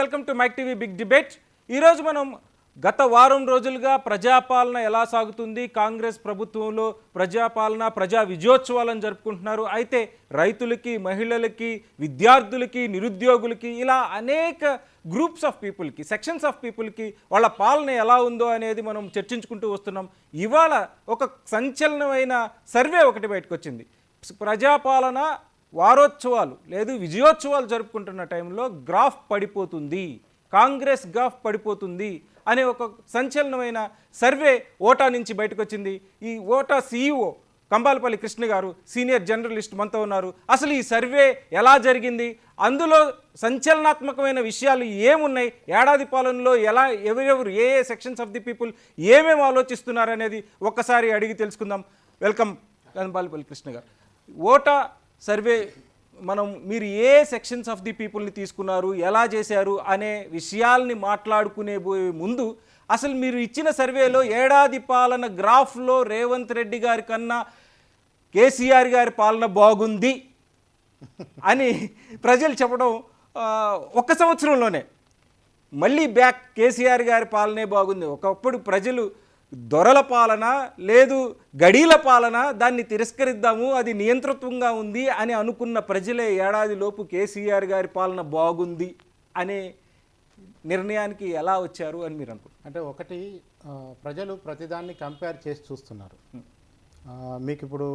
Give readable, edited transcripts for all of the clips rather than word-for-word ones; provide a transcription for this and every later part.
Welcome to Mic TV big debate. ఈరోజు మనం గత వారం రోజులుగా ప్రజాపాలన ఎలా సాగుతుంది, కాంగ్రెస్ ప్రభుత్వంలో ప్రజాపాలన ప్రజా విజయోత్సవాలను జరుపుకుంటున్నారు. అయితే రైతులకి, మహిళలకి, విద్యార్థులకి, నిరుద్యోగులకి ఇలా అనేక గ్రూప్స్ ఆఫ్ పీపుల్కి, సెక్షన్స్ ఆఫ్ పీపుల్కి వాళ్ళ పాలన ఎలా ఉందో అనేది మనం చర్చించుకుంటూ వస్తున్నాం. ఇవాళ ఒక సంచలనమైన సర్వే ఒకటి బయటకు వచ్చింది. ప్రజాపాలన వారోత్సవాలు లేదు విజయోత్సవాలు జరుపుకుంటున్న టైంలో గ్రాఫ్ పడిపోతుంది, కాంగ్రెస్ గ్రాఫ్ పడిపోతుంది అనే ఒక సంచలనమైన సర్వే ఓటా నుంచి బయటకు వచ్చింది. ఈ ఓటా CEO కంబాలపల్లి కృష్ణ గారు సీనియర్ జర్నలిస్ట్ మనతో ఉన్నారు. అసలు ఈ సర్వే ఎలా జరిగింది, అందులో సంచలనాత్మకమైన విషయాలు ఏమున్నాయి, ఏడాది పాలనలో ఎలా ఎవరెవరు ఏ సెక్షన్స్ ఆఫ్ ది పీపుల్ ఏమేమి ఆలోచిస్తున్నారు అనేది ఒక్కసారి అడిగి తెలుసుకుందాం. వెల్కమ్ కంబాలపల్లి కృష్ణ గారు. ఓటా సర్వే మీరు ఏ సెక్షన్స్ ఆఫ్ ది పీపుల్ని తీసుకున్నారు, ఎలా చేశారు అనే విషయాల్ని మాట్లాడుకునే ముందు అసలు మీరు ఇచ్చిన సర్వేలో ఏడాది పాలన గ్రాఫ్లో రేవంత్ రెడ్డి గారి కన్నా కేసీఆర్ గారి పాలన బాగుంది అని ప్రజలు చెప్పడం ఒక్క సంవత్సరంలోనే మళ్ళీ బ్యాక్ కేసీఆర్ గారి పాలనే బాగుంది. ఒకప్పుడు ప్రజలు దొరల పాలన లేదు గడీల పాలన, దాన్ని తిరస్కరిద్దాము, అది నియంతృత్వంగా ఉంది అని అనుకున్న ప్రజలే ఏడాదిలోపు కేసీఆర్ గారి పాలన బాగుంది అనే నిర్ణయానికి ఎలా వచ్చారు అని మీరు అనుకుంటున్నారు? అంటే ఒకటి, ప్రజలు ప్రతిదాన్ని కంపేర్ చేసి చూస్తున్నారు. మీకు ఇప్పుడు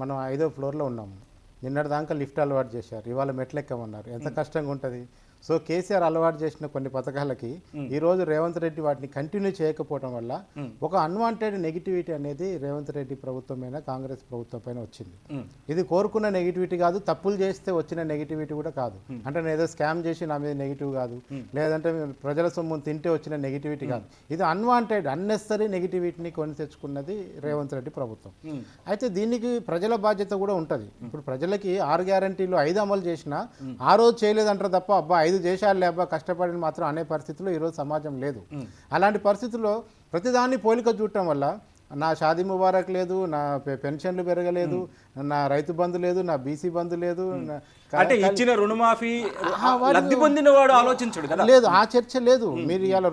మనం 5వ ఫ్లోర్లో ఉన్నాము, నిన్నటి దాకా లిఫ్ట్ అలవాటు చేశారు, ఇవాళ మెట్లెక్కమన్నారు. ఎంత కష్టంగా ఉంటుంది. సో కేసీఆర్ అలవాటు చేసిన కొన్ని పథకాలకి ఈరోజు రేవంత్ రెడ్డి వాటిని కంటిన్యూ చేయకపోవడం వల్ల ఒక అన్వాంటెడ్ నెగిటివిటీ అనేది రేవంత్ రెడ్డి ప్రభుత్వం పైన, కాంగ్రెస్ ప్రభుత్వం పైన వచ్చింది. ఇది కోరుకున్న నెగిటివిటీ కాదు, తప్పులు చేస్తే వచ్చిన నెగిటివిటీ కూడా కాదు. అంటే నేను ఏదో స్కామ్ చేసి నా మీద నెగిటివ్ కాదు, లేదంటే ప్రజల సొమ్ము తింటే వచ్చిన నెగిటివిటీ కాదు. ఇది అన్వాంటెడ్ అన్నెసరీ నెగిటివిటీని కొని తెచ్చుకున్నది రేవంత్ రెడ్డి ప్రభుత్వం. అయితే దీనికి ప్రజల బాధ్యత కూడా ఉంటుంది. ఇప్పుడు ప్రజలకి 6 గ్యారంటీలు 5 అమలు చేసినా ఆ రోజు చేయలేదంటారు తప్ప అబ్బా 5 దేశాలు అబ్బా కష్టపడిన మాత్రం అనే పరిస్థితుల్లో ఈరోజు సమాజం లేదు. అలాంటి పరిస్థితుల్లో ప్రతిదాన్ని పోలిక చూడటం వల్ల నా షాదీ ముబారక్ లేదు, నా పెన్షన్లు పెరగలేదు, నా రైతు బంధు లేదు, నా బీసీ బంధు లేదు, అంటే ఇచ్చిన రుణమాఫీ లబ్ధి పొందిన వాడు ఆలోచించడు కదా, లేదు, ఆ చర్చ లేదు. మీరు ఇవాళ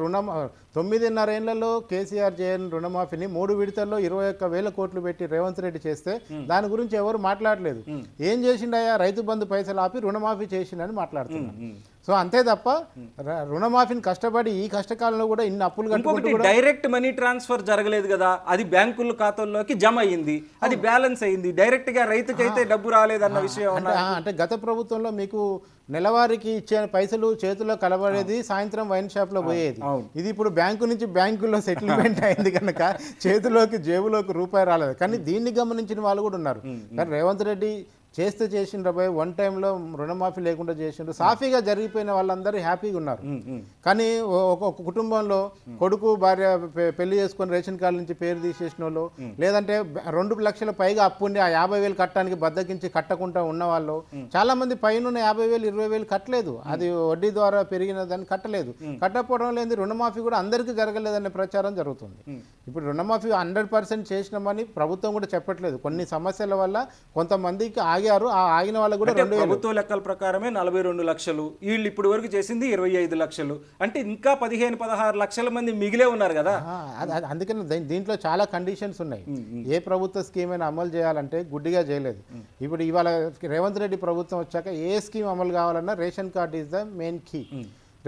9.5 ఏళ్లలో కేసీఆర్ చేయని రుణమాఫీని 3 విడతల్లో 21,000 కోట్లు పెట్టి రేవంత్ రెడ్డి చేస్తే దాని గురించి ఎవరు మాట్లాడలేదు. ఏం చేసిండయా, రైతు బంధు పైసలు ఆపి రుణమాఫీ చేసిండని మాట్లాడుతున్నారు. సో అంతే తప్ప రుణమాఫీని కష్టపడి ఈ కష్టకాలంలో కూడా ఇన్ని అప్పులు కట్టుకుంటూ డైరెక్ట్ మనీ ట్రాన్స్ఫర్ జరగలేదు కదా, అది బ్యాంకుల ఖాతాల్లోకి జమ అయ్యింది, అది బ్యాలెన్స్ అయ్యింది, డైరెక్ట్ గా రైతుకైతే డబ్బు రాలేదన్న విషయం. అంటే గత ప్రభుత్వంలో మీకు నెలవారికి ఇచ్చే పైసలు చేతిలో కలబడేది, సాయంత్రం వైన్ షాప్ లో పోయేది. ఇది ఇప్పుడు బ్యాంకు నుంచి బ్యాంకుల్లో సెటిల్మెంట్ అయింది కనుక చేతిలోకి జేబులోకి రూపాయి రాలేదు. కానీ దీన్ని గమనించిన వాళ్ళు కూడా ఉన్నారు. కానీ రేవంత్ రెడ్డి చేస్తే చేసిండ్రు, వన్ టైంలో రుణమాఫీ లేకుండా చేసిండ్రు, సాఫీగా జరిగిపోయిన వాళ్ళందరూ హ్యాపీగా ఉన్నారు. కానీ ఒక కుటుంబంలో కొడుకు భార్య పెళ్లి చేసుకొని రేషన్ కార్డు నుంచి పేరు తీసేసిన వాళ్ళు, లేదంటే 2 లక్షల పైగా అప్పుండి ఆ 50,000 కట్టడానికి బద్దకించి కట్టకుండా ఉన్న వాళ్ళు చాలా మంది పైన 50,000 20,000 కట్టలేదు, అది వడ్డీ ద్వారా పెరిగిన దాన్ని కట్టలేదు. కట్టకపోవడం లేదు, రుణమాఫీ కూడా అందరికీ జరగలేదనే ప్రచారం జరుగుతుంది. ఇప్పుడు రుణమాఫీ 100% చేసినామని ప్రభుత్వం కూడా చెప్పట్లేదు. కొన్ని సమస్యల వల్ల కొంతమందికి ఆగారు, ఆ ఆగిన వాళ్ళకు కూడా ప్రభుత్వ లెక్కల ప్రకారమే 42 లక్షలు, వీళ్ళు ఇప్పటి వరకు చేసింది 25 లక్షలు, అంటే ఇంకా 15-16 లక్షల మంది మిగిలే ఉన్నారు కదా. అందుకని దీంట్లో చాలా కండిషన్స్ ఉన్నాయి. ఏ ప్రభుత్వ స్కీమ్ అయినా అమలు చేయాలంటే గుడ్డిగా చేయలేదు. ఇప్పుడు ఇవాళ రేవంత్ రెడ్డి ప్రభుత్వం వచ్చాక ఏ స్కీమ్ అమలు కావాలన్నా ration card is the main key.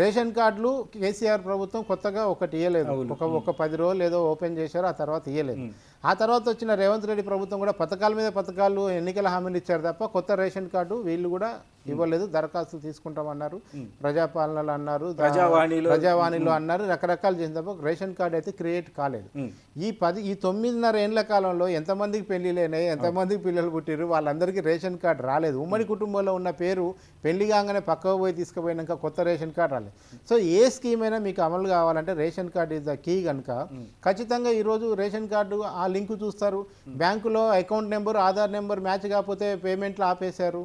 Ration కార్డులు కేసీఆర్ ప్రభుత్వం కొత్తగా ఒకటి ఇవ్వలేదు, ఒక 10 రోజులు ఏదో ఓపెన్ చేశారు, ఆ తర్వాత ఇవ్వలేదు. ఆ తర్వాత వచ్చిన రేవంత్ రెడ్డి ప్రభుత్వం కూడా పథకాల మీద పథకాలు, ఎన్నికల హామీలు ఇచ్చారు తప్ప కొత్త రేషన్ కార్డు వీళ్ళు కూడా ఇవ్వలేదు. దరఖాస్తులు తీసుకుంటామన్నారు, ప్రజాపాలనలు అన్నారు, ప్రజావాణిలో అన్నారు, రకరకాలు చేసిన తప్ప రేషన్ కార్డు అయితే క్రియేట్ కాలేదు. ఈ 9.5 ఏళ్ల కాలంలో ఎంతమందికి పెళ్లిలేనాయి, ఎంతమందికి పిల్లలు పుట్టిరు, వాళ్ళందరికీ రేషన్ కార్డు రాలేదు. ఉమ్మడి కుటుంబంలో ఉన్న పేరు పెళ్లి కాగానే పక్కకు పోయి తీసుకుపోయినాక కొత్త రేషన్ కార్డు రాలేదు. సో ఏ స్కీమ్ అయినా మీకు అమలు కావాలంటే ration card is the key కనుక ఖచ్చితంగా ఈరోజు రేషన్ కార్డు ఆ లింక్ చూస్తారు, బ్యాంకులో account number, Aadhaar number match కాకపోతే పేమెంట్లు ఆపేశారు.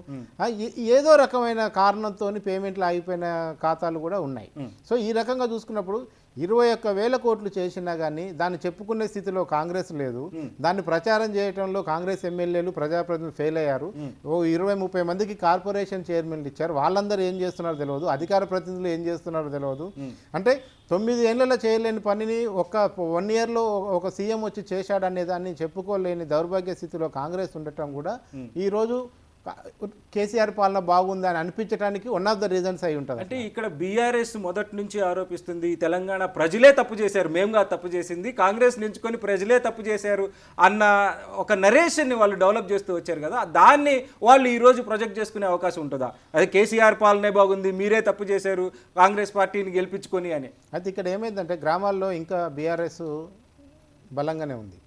ఏదో రకమైన కారణంతో పేమెంట్లు ఆగిపోయిన ఖాతాలు కూడా ఉన్నాయి. సో ఈ రకంగా చూసుకున్నప్పుడు 21,000 కోట్లు చేసినా కానీ దాన్ని చెప్పుకునే స్థితిలో కాంగ్రెస్ లేదు. దాన్ని ప్రచారం చేయడంలో కాంగ్రెస్ ఎమ్మెల్యేలు ప్రజాప్రతినిధులు ఫెయిల్ అయ్యారు. ఓ 20-30 మందికి కార్పొరేషన్ చైర్మన్లు ఇచ్చారు. వాళ్ళందరూ ఏం చేస్తున్నారో తెలియదు, అధికార ప్రతినిధులు ఏం చేస్తున్నారో తెలియదు. అంటే 9 ఏళ్లలో చేయలేని పనిని ఒక 1 ఇయర్లో ఒక సీఎం వచ్చి చేశాడనే దాన్ని చెప్పుకోలేని దౌర్భాగ్య స్థితిలో కాంగ్రెస్ ఉండటం కూడా ఈరోజు కేసీఆర్ పాలన బాగుంది అని అనిపించడానికి వన్ ఆఫ్ ద రీజన్స్ అయి ఉంటుంది. అంటే ఇక్కడ బీఆర్ఎస్ మొదటి నుంచి ఆరోపిస్తుంది తెలంగాణ ప్రజలే తప్పు చేశారు, మేముగా తప్పు చేసింది, కాంగ్రెస్ నించుకొని ప్రజలే తప్పు చేశారు అన్న ఒక నరేషన్ని వాళ్ళు డెవలప్ చేస్తూ వచ్చారు కదా, దాన్ని వాళ్ళు ఈరోజు ప్రొజెక్ట్ చేసుకునే అవకాశం ఉంటుందా? అది కేసీఆర్ పాలనే బాగుంది, మీరే తప్పు చేశారు కాంగ్రెస్ పార్టీని గెలిపించుకొని అని. అయితే ఇక్కడ ఏమైందంటే గ్రామాల్లో ఇంకా బీఆర్ఎస్ బలంగానే ఉంది.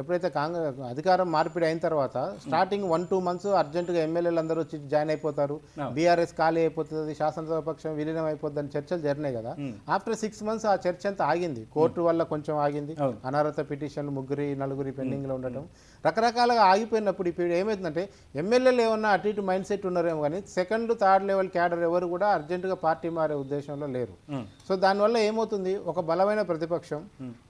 ఎప్పుడైతే కాంగ్రెస్ అధికారం మార్పిడి అయిన తర్వాత స్టార్టింగ్ 1-2 మంత్స్ అర్జెంటుగా ఎమ్మెల్యేలు అందరూ వచ్చి జాయిన్ అయిపోతారు, బీఆర్ఎస్ ఖాళీ అయిపోతుంది, శాసనసభ పక్షం విలీనం అయిపోతుంది అని చర్చలు జరిగినాయి కదా. ఆఫ్టర్ 6 మంత్స్ ఆ చర్చ అంతా ఆగింది. కోర్టు వల్ల కొంచెం ఆగింది, అనర్హత పిటిషన్లు 3-4 పెండింగ్లో ఉండటం రకరకాలుగా ఆగిపోయినప్పుడు ఇప్పుడు ఏమవుతుందంటే ఎమ్మెల్యేలు ఏమన్నా అటు ఇటు మైండ్ సెట్ ఉన్నారేమో కానీ 2nd, 3rd లెవెల్ క్యాడర్ ఎవరు కూడా అర్జెంటుగా పార్టీ మారే ఉద్దేశంలో లేరు. సో దానివల్ల ఏమవుతుంది, ఒక బలమైన ప్రతిపక్షం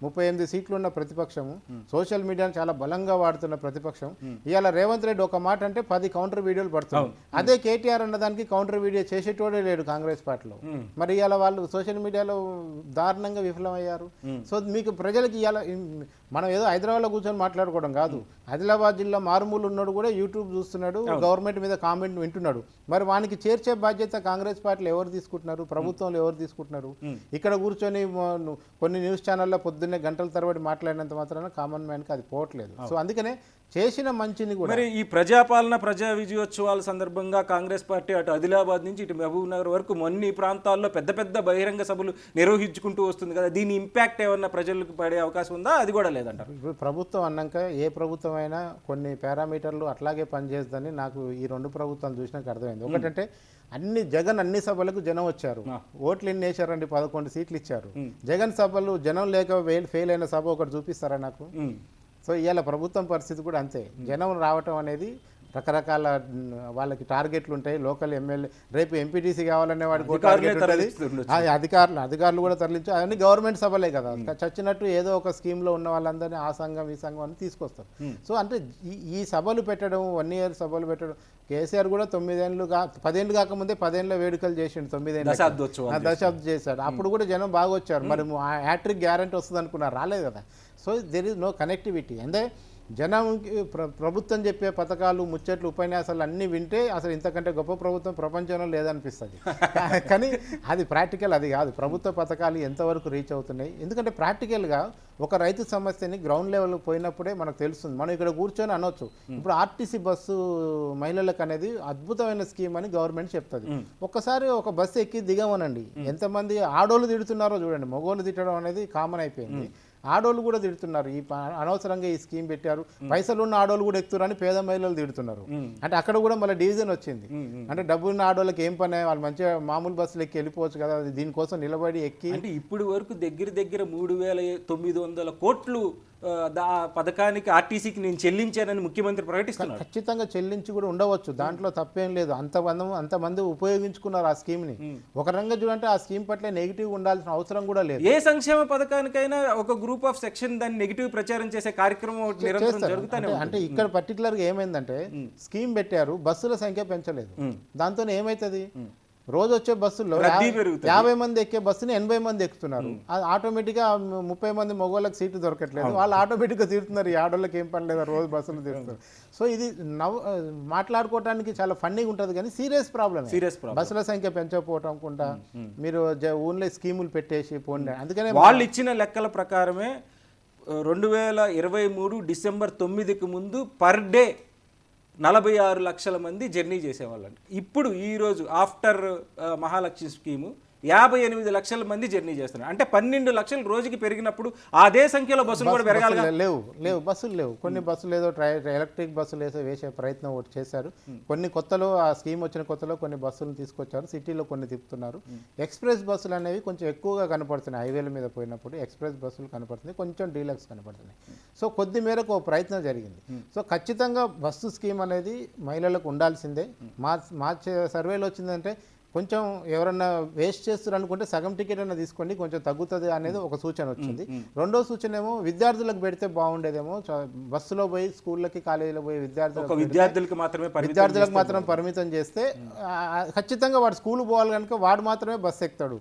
38 సీట్లు ఉన్న ప్రతిపక్షము, సోషల్ మీడియాను చాలా బలంగా వాడుతున్న ప్రతిపక్షం, ఇవాళ రేవంత్ రెడ్డి ఒక మాట అంటే 10 కౌంటర్ వీడియోలు పడుతుంది. అదే కేటీఆర్ అన్నదానికి కౌంటర్ వీడియో చేసేటోడే లేడు కాంగ్రెస్ పార్టీలో. మరి ఇవాళ వాళ్ళు సోషల్ మీడియాలో దారుణంగా విఫలమయ్యారు. సో మీకు ప్రజలకు ఇవాళ మనం ఏదో హైదరాబాద్లో కూర్చొని మాట్లాడుకోవడం కాదు, ఆదిలాబాద్ జిల్లా మారుమూలు ఉన్నాడు కూడా యూట్యూబ్ చూస్తున్నాడు, గవర్నమెంట్ మీద కామెంట్ వింటున్నాడు. మరి వానికి చేర్చే బాధ్యత కాంగ్రెస్ పార్టీలు ఎవరు తీసుకుంటున్నారు, ప్రభుత్వంలో ఎవరు తీసుకుంటున్నారు? ఇక్కడ కూర్చొని కొన్ని న్యూస్ ఛానల్లో పొద్దున్నే గంటల తరబడి మాట్లాడినంత మాత్రాన కామన్ మ్యాన్కి అది పోవట్లేదు. సో అందుకనే చేసిన మంచిని కూడా. మరి ఈ ప్రజాపాలన ప్రజా విజయోత్సవాల సందర్భంగా కాంగ్రెస్ పార్టీ అటు ఆదిలాబాద్ నుంచి ఇటు మహబూబ్ నగర్ వరకు మొన్ని ప్రాంతాల్లో పెద్ద పెద్ద బహిరంగ సభలు నిర్వహించుకుంటూ వస్తుంది కదా, దీని ఇంపాక్ట్ ఏమన్నా ప్రజలకు పడే అవకాశం ఉందా? అది కూడా లేదంటారు. ఇప్పుడు ప్రభుత్వం అన్నాక ఏ ప్రభుత్వం అయినా కొన్ని పారామీటర్లు అట్లాగే పనిచేస్తుందని నాకు ఈ 2 ప్రభుత్వాలు చూసినాక అర్థమైంది. ఒకటంటే జగన్ అన్ని సభలకు జనం వచ్చారు, ఓట్లు ఎన్ని వేశారండి, 11 సీట్లు ఇచ్చారు. జగన్ సభలు జనం లేక ఫెయిల్ అయిన సభ ఒకటి చూపిస్తారా నాకు? సో ఇవాళ ప్రభుత్వం పరిస్థితి కూడా అంతే. జనం రావటం అనేది రకరకాల వాళ్ళకి టార్గెట్లు ఉంటాయి. లోకల్ ఎమ్మెల్యే రేపు ఎంపీటీసీ కావాలనే వాడికి టార్గెట్ ఉంటుంది. అధికారులు కూడా తరలించు, అవన్నీ గవర్నమెంట్ సభలే కదా, చచ్చినట్టు ఏదో ఒక స్కీమ్లో ఉన్న వాళ్ళందరినీ ఆ సంఘం ఈ సంఘం అని తీసుకొస్తారు. సో అంటే ఈ సభలు పెట్టడం, 1 ఇయర్ సభలు పెట్టడం, కేసీఆర్ కూడా 10 ఏళ్ళు కాకముందే 10 ఏళ్ళ వేడుకలు చేసిండు, 9 ఏళ్ళ దశాబ్దం చేశాడు. అప్పుడు కూడా జనం బాగా వచ్చారు. మరి హ్యాట్రిక్ గ్యారంటీ వస్తుంది అనుకున్నారు, రాలేదు కదా. So there is no connectivity. అంటే జనంకి ప్రభుత్వం చెప్పే పథకాలు, ముచ్చట్లు, ఉపన్యాసాలు అన్నీ వింటే అసలు ఇంతకంటే గొప్ప ప్రభుత్వం ప్రపంచంలో లేదనిపిస్తుంది. కానీ అది ప్రాక్టికల్ అది కాదు. ప్రభుత్వ పథకాలు ఎంతవరకు రీచ్ అవుతున్నాయి? ఎందుకంటే ప్రాక్టికల్గా ఒక రైతు సమస్యని గ్రౌండ్ లెవెల్కి పోయినప్పుడే మనకు తెలుస్తుంది. మనం ఇక్కడ కూర్చొని అనొచ్చు, ఇప్పుడు ఆర్టీసీ బస్సు మహిళలకు అనేది అద్భుతమైన స్కీమ్ అని గవర్నమెంట్ చెప్తుంది. ఒక్కసారి ఒక బస్సు ఎక్కి దిగమనండి, ఎంతమంది ఆడోళ్ళు తిడుతున్నారో చూడండి. మగోళ్ళు తిట్టడం అనేది కామన్ అయిపోయింది, ఆడోళ్ళు కూడా తిడుతున్నారు. ఈ అనవసరంగా ఈ స్కీమ్ పెట్టారు, పైసలు ఉన్న ఆడోళ్ళు కూడా ఎక్కుతారని పేద మహిళలు తిడుతున్నారు. అంటే అక్కడ కూడా మళ్ళీ డివిజన్ వచ్చింది. అంటే డబ్బున్న ఆడోళ్ళకి ఏం పని, వాళ్ళు మంచిగా మామూలు బస్సులు ఎక్కి వెళ్ళిపోవచ్చు కదా, దీనికోసం నిలబడి ఎక్కి. అంటే ఇప్పుడు వరకు దగ్గర 3,900 కోట్లు పథకానికి ఆర్టీసీకి నేను చెల్లించానని ముఖ్యమంత్రి ప్రకటిస్తున్నారు. ఖచ్చితంగా చెల్లించి కూడా ఉండవచ్చు, దాంట్లో తప్పేం లేదు. అంతమంది ఉపయోగించుకున్నారు ఆ స్కీమ్ని. ఒక రంగా చూడంటే ఆ స్కీమ్ పట్ల నెగిటివ్ ఉండాల్సిన అవసరం కూడా లేదు. ఏ సంక్షేమ పథకానికైనా ఒక గ్రూప్ ఆఫ్ సెక్షన్ దాన్ని నెగిటివ్ ప్రచారం చేసే కార్యక్రమం నిరంతరం జరుగుతానే. అంటే ఇక్కడ పర్టికులర్గా ఏమైందంటే స్కీమ్ పెట్టారు, బస్సుల సంఖ్య పెంచలేదు. దాంతో ఏమవుతుంది, రోజు వచ్చే బస్సుల్లో 50 మంది ఎక్కే బస్సుని 80 మంది ఎక్కుతున్నారు. ఆటోమేటిక్గా 30 మంది మగవాళ్ళకి సీట్లు దొరకట్లేదు, వాళ్ళు ఆటోమేటిక్గా తీరుతున్నారు. ఈ ఆడోళ్ళకి ఏం పని లేదు, రోజు బస్సులు తీరుతున్నారు. సో ఇది మాట్లాడుకోవడానికి చాలా ఫన్నీగా ఉంటుంది, కానీ సీరియస్ ప్రాబ్లం. బస్సుల సంఖ్య పెంచకపోవటం కూడా మీరు ఓన్లీ స్కీములు పెట్టేసి పోండి. అందుకనే వాళ్ళు ఇచ్చిన లెక్కల ప్రకారమే 2023 డిసెంబర్ 9కి ముందు పర్ డే 46 లక్షల మంది జర్నీ చేసేవాళ్ళండి. ఇప్పుడు ఈరోజు ఆఫ్టర్ మహాలక్ష్మి స్కీము 58 లక్షల మంది జర్నీ చేస్తున్నారు. అంటే 12 లక్షలు రోజుకి పెరిగినప్పుడు అదే సంఖ్యలో బస్సులు కూడా పెరగాలి. లేవు బస్సులు లేవు. కొన్ని బస్సులు ఏదో ఎలక్ట్రిక్ బస్సులు వేసే ప్రయత్నం ఒకటి చేశారు. కొన్ని కొత్తలో ఆ స్కీమ్ వచ్చిన కొత్తలో కొన్ని బస్సులు తీసుకొచ్చారు, సిటీలో కొన్ని తిప్పుతున్నారు. ఎక్స్ప్రెస్ బస్సులు అనేవి కొంచెం ఎక్కువగా కనపడుతున్నాయి. హైవేల మీద పోయినప్పుడు ఎక్స్ప్రెస్ బస్సులు కనపడుతున్నాయి, కొంచెం డీలక్స్ కనపడుతున్నాయి. సో కొద్ది మేరకు ఒక ప్రయత్నం జరిగింది. సో ఖచ్చితంగా బస్సు స్కీమ్ అనేది మహిళలకు ఉండాల్సిందే. మా సర్వేలో వచ్చిందంటే కొంచెం ఎవరన్నా వేస్ట్ చేస్తారు అనుకుంటే సగం టికెట్ అన్న తీసుకోండి, కొంచెం తగ్గుతుంది అనేది ఒక సూచన వచ్చింది. రెండో సూచన ఏమో విద్యార్థులకు పెడితే బాగుండేదేమో, బస్సులో పోయి స్కూళ్ళకి కాలేజీలో పోయి విద్యార్థులకు మాత్రం పరిమితం చేస్తే ఖచ్చితంగా వాడు స్కూల్ పోవాలి కనుక వాడు మాత్రమే బస్సు ఎక్కుతాడు.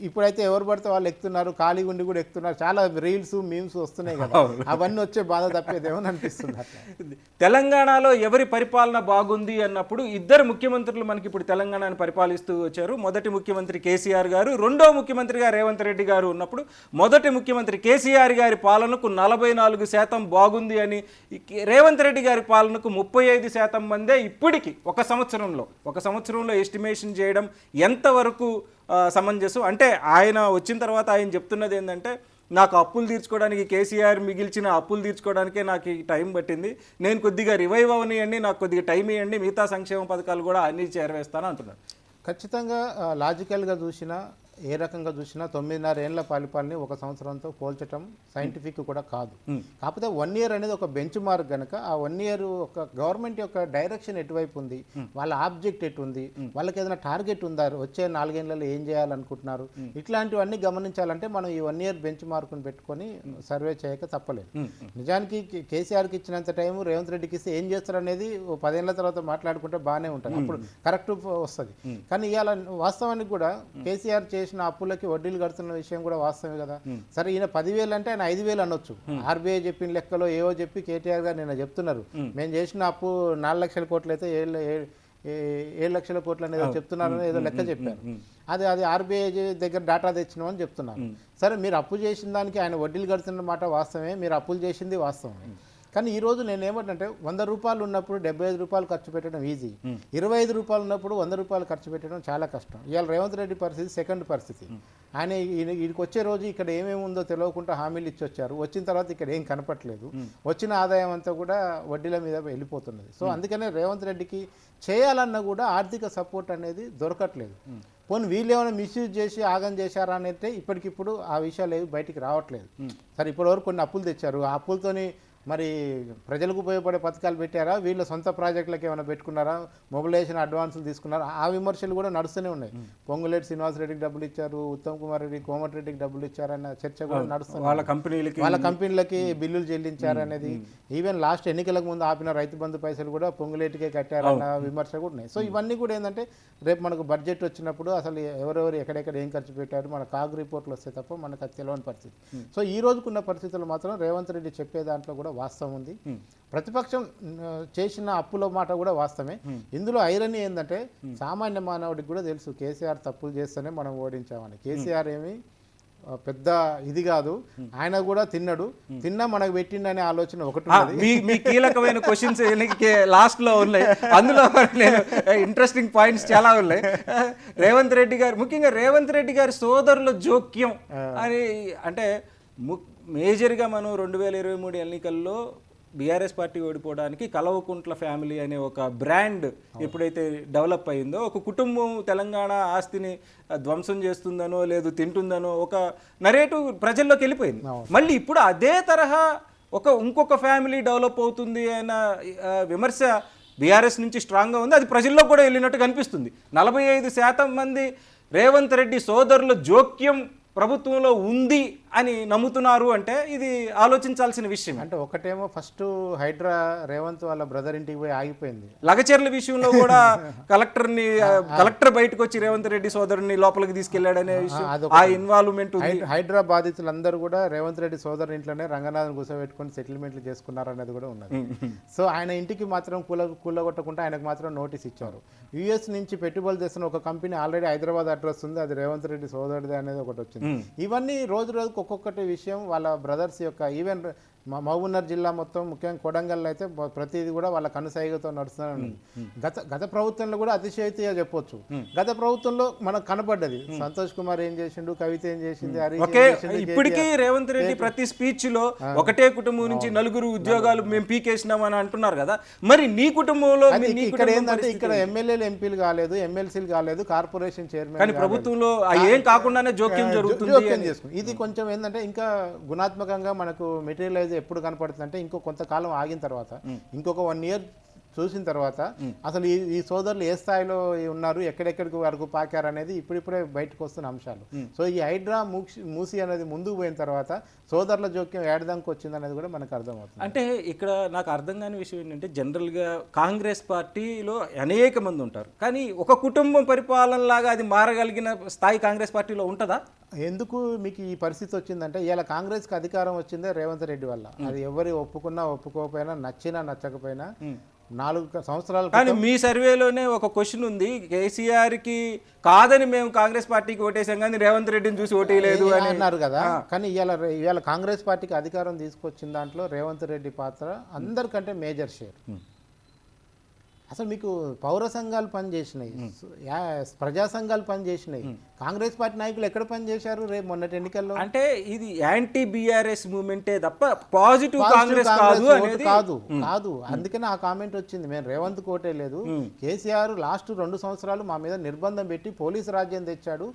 ఇప్పుడైతే ఎవరు పడితే వాళ్ళు ఎక్కుతున్నారు, ఖాళీ ఉండి కూడా ఎక్కుతున్నారు, చాలా రీల్స్ మీమ్స్ వస్తున్నాయి కదా, అవన్నీ వచ్చే బాధ తప్పేదేమో అనిపిస్తుంది. తెలంగాణలో ఎవరి పరిపాలన బాగుంది అన్నప్పుడు ఇద్దరు ముఖ్యమంత్రులు మనకి ఇప్పుడు తెలంగాణను పరిపాలిస్తూ వచ్చారు. మొదటి ముఖ్యమంత్రి కేసీఆర్ గారు, రెండో ముఖ్యమంత్రిగా రేవంత్ రెడ్డి గారు ఉన్నప్పుడు మొదటి ముఖ్యమంత్రి కేసీఆర్ గారి పాలనకు 44% బాగుంది అని, రేవంత్ రెడ్డి గారి పాలనకు 35% మందే ఇప్పటికి ఒక సంవత్సరంలో ఎస్టిమేషన్ చేయడం ఎంతవరకు సమంజసం? అంటే ఆయన వచ్చిన తర్వాత ఆయన చెప్తున్నది ఏంటంటే, నాకు అప్పులు తీర్చుకోవడానికి, కేసీఆర్ మిగిల్చిన అప్పులు తీర్చుకోవడానికే నాకు ఈ టైం పట్టింది, నేను కొద్దిగా రివైవ్ అవనియండి, నాకు కొద్దిగా టైం ఇవ్వండి, మిగతా సంక్షేమ పథకాలు కూడా అన్నీ చేరవేస్తాను అంటున్నారు. ఖచ్చితంగా లాజికల్గా చూసినా ఏ రకంగా చూసినా 9.5 ఏళ్ల పరిపాలన ఒక సంవత్సరంతో పోల్చడం సైంటిఫిక్ కూడా కాదు. కాకపోతే 1 ఇయర్ అనేది ఒక బెంచ్ మార్క్ కనుక ఆ 1 ఇయర్ ఒక గవర్నమెంట్ యొక్క డైరెక్షన్ ఎటువైపు ఉంది, వాళ్ళ ఆబ్జెక్ట్ ఎటు ఉంది, వాళ్ళకి ఏదైనా టార్గెట్ ఉందా, వచ్చే 4 ఏళ్లలో ఏం చేయాలనుకుంటున్నారు, ఇట్లాంటివన్నీ గమనించాలంటే మనం ఈ 1 ఇయర్ బెంచ్ మార్కును పెట్టుకొని సర్వే చేయక తప్పలేదు. నిజానికి కేసీఆర్కి ఇచ్చినంత టైం రేవంత్ రెడ్డికి ఇస్తే ఏం చేస్తారు అనేది 10 ఏళ్ల తర్వాత మాట్లాడుకుంటే బాగానే ఉంటుంది, అప్పుడు కరెక్ట్ వస్తుంది. కానీ ఇవాళ వాస్తవానికి కూడా కేసీఆర్ చేసిన అప్పులకి వడ్డీలు కడుతున్న విషయం కూడా వాస్తవమే కదా. సరే, ఈయన 10,000 అంటే ఆయన 5,000 అనొచ్చు. ఆర్బీఐ చెప్పిన లెక్కలో ఏవో చెప్పి కేటీఆర్ గారు నిన్న చెప్తున్నారు, మేము చేసిన అప్పు 4 లక్షల కోట్లు అయితే 7 లక్షల కోట్లు అనేది చెప్తున్నారు, ఏదో లెక్క చెప్పారు. అది ఆర్బీఐ దగ్గర డేటా తెచ్చినామని చెప్తున్నారు. సరే, మీరు అప్పు చేసిన దానికి ఆయన వడ్డీలు కడుతున్న మాట వాస్తవమే, మీరు అప్పులు చేసింది వాస్తవమే. కానీ ఈరోజు నేను ఏమంటే 100 రూపాయలు ఉన్నప్పుడు 75 రూపాయలు ఖర్చు పెట్టడం ఈజీ, 25 రూపాయలు ఉన్నప్పుడు 100 రూపాయలు ఖర్చు పెట్టడం చాలా కష్టం. ఇవాళ రేవంత్ రెడ్డి పరిస్థితి సెకండ్ పరిస్థితి. ఆయన వీడికి వచ్చే రోజు ఇక్కడ ఏమేమి ఉందో తెలియకుండా హామీలు ఇచ్చి వచ్చారు, వచ్చిన తర్వాత ఇక్కడ ఏం కనపట్లేదు, వచ్చిన ఆదాయం అంతా కూడా వడ్డీల మీద వెళ్ళిపోతున్నది. సో అందుకనే రేవంత్ రెడ్డికి చేయాలన్నా కూడా ఆర్థిక సపోర్ట్ అనేది దొరకట్లేదు. పోనీ వీళ్ళు ఏమైనా మిస్యూజ్ చేసి ఆగం చేశారా అంటే ఇప్పటికిప్పుడు ఆ విషయాలు ఏవి బయటికి రావట్లేదు. సరే, ఇప్పటివరకు కొన్ని అప్పులు తెచ్చారు, ఆ అప్పులతోని మరి ప్రజలకు ఉపయోగపడే పథకాలు పెట్టారా, వీళ్ళ సొంత ప్రాజెక్టులకు ఏమైనా పెట్టుకున్నారా, మొబిలైజేషన్ అడ్వాన్సులు తీసుకున్నారా, ఆ విమర్శలు కూడా నడుస్తూనే ఉన్నాయి. పొంగులేటి శ్రీనివాసరెడ్డికి డబ్బులు ఇచ్చారు, ఉత్తమ్ కుమార్ రెడ్డి కోమటిరెడ్డికి డబ్బులు ఇచ్చారన్న చర్చ కూడా నడుస్తుంది. వాళ్ళ కంపెనీలకి బిల్లులు చెల్లించారనేది, ఈవెన్ లాస్ట్ ఎన్నికలకు ముందు ఆపిన రైతు బంధు పైసలు కూడా పొంగులేటికే కట్టారన్న విమర్శ కూడా ఉన్నాయి. సో ఇవన్నీ కూడా ఏంటంటే రేపు మనకు బడ్జెట్ వచ్చినప్పుడు అసలు ఎవరెవరు ఎక్కడెక్కడ ఏం ఖర్చు పెట్టారు మన కాగ్ రిపోర్ట్లు వస్తే తప్ప మనకు అది తెలియని పరిస్థితి. సో ఈ రోజుకున్న పరిస్థితులు మాత్రం రేవంత్ రెడ్డి చెప్పే దాంట్లో కూడా వాస్తవం ఉంది. ప్రతిపక్షం చేసిన అప్పుల మాట కూడా వాస్తవమే. ఇందులో ఐరనీ ఏంటంటే సామాన్య మానవుడికి కూడా తెలుసు కేసీఆర్ తప్పులు చేస్తేనే మనం ఓడించామని. కేసీఆర్ ఏమి పెద్ద ఇది కాదు, ఆయన కూడా తిన్నా మనకు పెట్టిండనే ఆలోచన ఒకటి. మీ కీలకమైన క్వశ్చన్స్ లాస్ట్ లో ఉన్నాయి, అందులో నేను ఇంట్రెస్టింగ్ పాయింట్స్ చాలా ఉన్నాయి. రేవంత్ రెడ్డి గారు, ముఖ్యంగా రేవంత్ రెడ్డి గారి సోదరుల జోక్యం అని అంటే మేజర్గా మనం 2023 ఎన్నికల్లో బీఆర్ఎస్ పార్టీ ఓడిపోవడానికి కల్వకుంట్ల ఫ్యామిలీ అనే ఒక బ్రాండ్ ఎప్పుడైతే డెవలప్ అయిందో, ఒక కుటుంబం తెలంగాణ ఆస్తిని ధ్వంసం చేస్తుందనో లేదు తింటుందనో ఒక నరేటివ్ ప్రజల్లోకి వెళ్ళిపోయింది. మళ్ళీ ఇప్పుడు అదే తరహా ఇంకొక ఫ్యామిలీ డెవలప్ అవుతుంది అన్న విమర్శ బీఆర్ఎస్ నుంచి స్ట్రాంగ్గా ఉంది, అది ప్రజల్లో కూడా వెళ్ళినట్టు కనిపిస్తుంది. 45% మంది రేవంత్ రెడ్డి సోదరుల జోక్యం ప్రభుత్వంలో ఉంది అని నమ్ముతున్నారు అంటే ఇది ఆలోచించాల్సిన విషయం. అంటే ఒకటేమో ఫస్ట్ హైడ్రా రేవంత్ వాళ్ళ బ్రదర్ ఇంటికి పోయి ఆగిపోయింది, లగచర్ల విషయంలో కూడా కలెక్టర్ బయటకు వచ్చి రేవంత్ రెడ్డి సోదరుని లోపలికి తీసుకెళ్లాడనే విషయం, ఆ ఇన్వాల్వ్మెంట్. హైడ్రా బాధితులందరూ కూడా రేవంత్ రెడ్డి సోదరు ఇంట్లోనే రంగనాథన్ కూర్చోబెట్టుకుని సెటిల్మెంట్లు చేసుకున్నారు అనేది కూడా ఉన్నది. సో ఆయన ఇంటికి మాత్రం కూలగొట్టకుండా ఆయనకు మాత్రం నోటీస్ ఇచ్చారు. యుఎస్ నుంచి పెట్టుబడులు తెస్తున్న ఒక కంపెనీ ఆల్రెడీ హైదరాబాద్ అడ్రస్ ఉంది, అది రేవంత్ రెడ్డి సోదరుది అనేది ఒకటి వచ్చింది. ఇవన్నీ రోజు రోజుకు ఒక్కొక్కటి విషయం వాళ్ళ బ్రదర్స్ యొక్క, ఈవెన్ మహబూబ్నగర్ జిల్లా మొత్తం ముఖ్యంగా కొడంగల్లో అయితే ప్రతిదీ కూడా వాళ్ళ కనుసైగతో నడుస్తుంది. గత ప్రభుత్వంలో కూడా అతిశయోక్తిగా చెప్పొచ్చు. గత ప్రభుత్వంలో మనకు కనపడ్డది, సంతోష్ కుమార్ ఏం చేసిండు, కవిత ఏం చేసింది, ఇప్పటికీ రేవంత్ రెడ్డి ప్రతి స్పీచ్ లో ఒకటే కుటుంబం నుంచి 4 ఉద్యోగాలు మేము పీకేసినామని అంటున్నారు కదా, మరి నీ కుటుంబంలో ఇక్కడ ఏంటంటే ఇక్కడ ఎమ్మెల్యేలు ఎంపీలు కాలేదు, ఎమ్మెల్సీలు కాలేదు, కార్పొరేషన్ చైర్మన్, కానీ ప్రభుత్వంలో ఏం కాకుండానే జోక్యం జరుగుతుంది. ఇది కొంచెం ఏంటంటే ఇంకా గుణాత్మకంగా మనకు మెటీరియలైజ్ ఎప్పుడు కనపడుతుంది అంటే ఇంకో కొంతకాలం ఆగిన తర్వాత, ఇంకొక 1 ఇయర్ చూసిన తర్వాత అసలు ఈ సోదరులు ఏ స్థాయిలో ఉన్నారు, ఎక్కడెక్కడికి వరకు పాకారు అనేది ఇప్పుడిప్పుడే బయటకు వస్తున్న అంశాలు. సో ఈ హైడ్రా మూసి అనేది ముందుకు పోయిన తర్వాత సోదరుల జోక్యం ఏడదానికి వచ్చింది అనేది కూడా మనకు అర్థమవుతుంది. అంటే ఇక్కడ నాకు అర్థం కాని విషయం ఏంటంటే జనరల్గా కాంగ్రెస్ పార్టీలో అనేక మంది ఉంటారు, కానీ ఒక కుటుంబం పరిపాలనలాగా అది మారగలిగిన స్థాయి కాంగ్రెస్ పార్టీలో ఉంటుందా? ఎందుకు మీకు ఈ పరిస్థితి వచ్చిందంటే ఇలా కాంగ్రెస్కి అధికారం వచ్చిందే రేవంత్ రెడ్డి వల్ల. అది ఎవరు ఒప్పుకున్నా ఒప్పుకోకపోయినా, నచ్చినా నచ్చకపోయినా 4 సంవత్సరాలు. కానీ మీ సర్వేలోనే ఒక క్వశ్చన్ ఉంది, కేసీఆర్కి కాదని మేము కాంగ్రెస్ పార్టీకి ఓటేసాం కానీ రేవంత్ రెడ్డిని చూసి ఓటేయలేదు అని అన్నారు కదా. కానీ ఇవాళ కాంగ్రెస్ పార్టీకి అధికారం తీసుకొచ్చిన దాంట్లో రేవంత్ రెడ్డి పాత్ర అందరికంటే మేజర్ షేర్. అసలు మీకు పౌర సంఘాలు పనిచేసినాయి, ప్రజా సంఘాలు పనిచేసినాయి, కాంగ్రెస్ పార్టీ నాయకులు ఎక్కడ పనిచేశారు రేపు మొన్నటి ఎన్నికల్లో? అంటే ఇది యాంటీ బీఆర్ఎస్ మూవ్మెంటే తప్ప పాజిటివ్ కాంగ్రెస్ కాదు. అందుకనే ఆ కామెంట్ వచ్చింది. మేము రేవంత్ కోటే లేదు, కేసీఆర్ లాస్ట్ 2 సంవత్సరాలు మా మీద నిర్బంధం పెట్టి పోలీసు రాజ్యం తెచ్చాడు,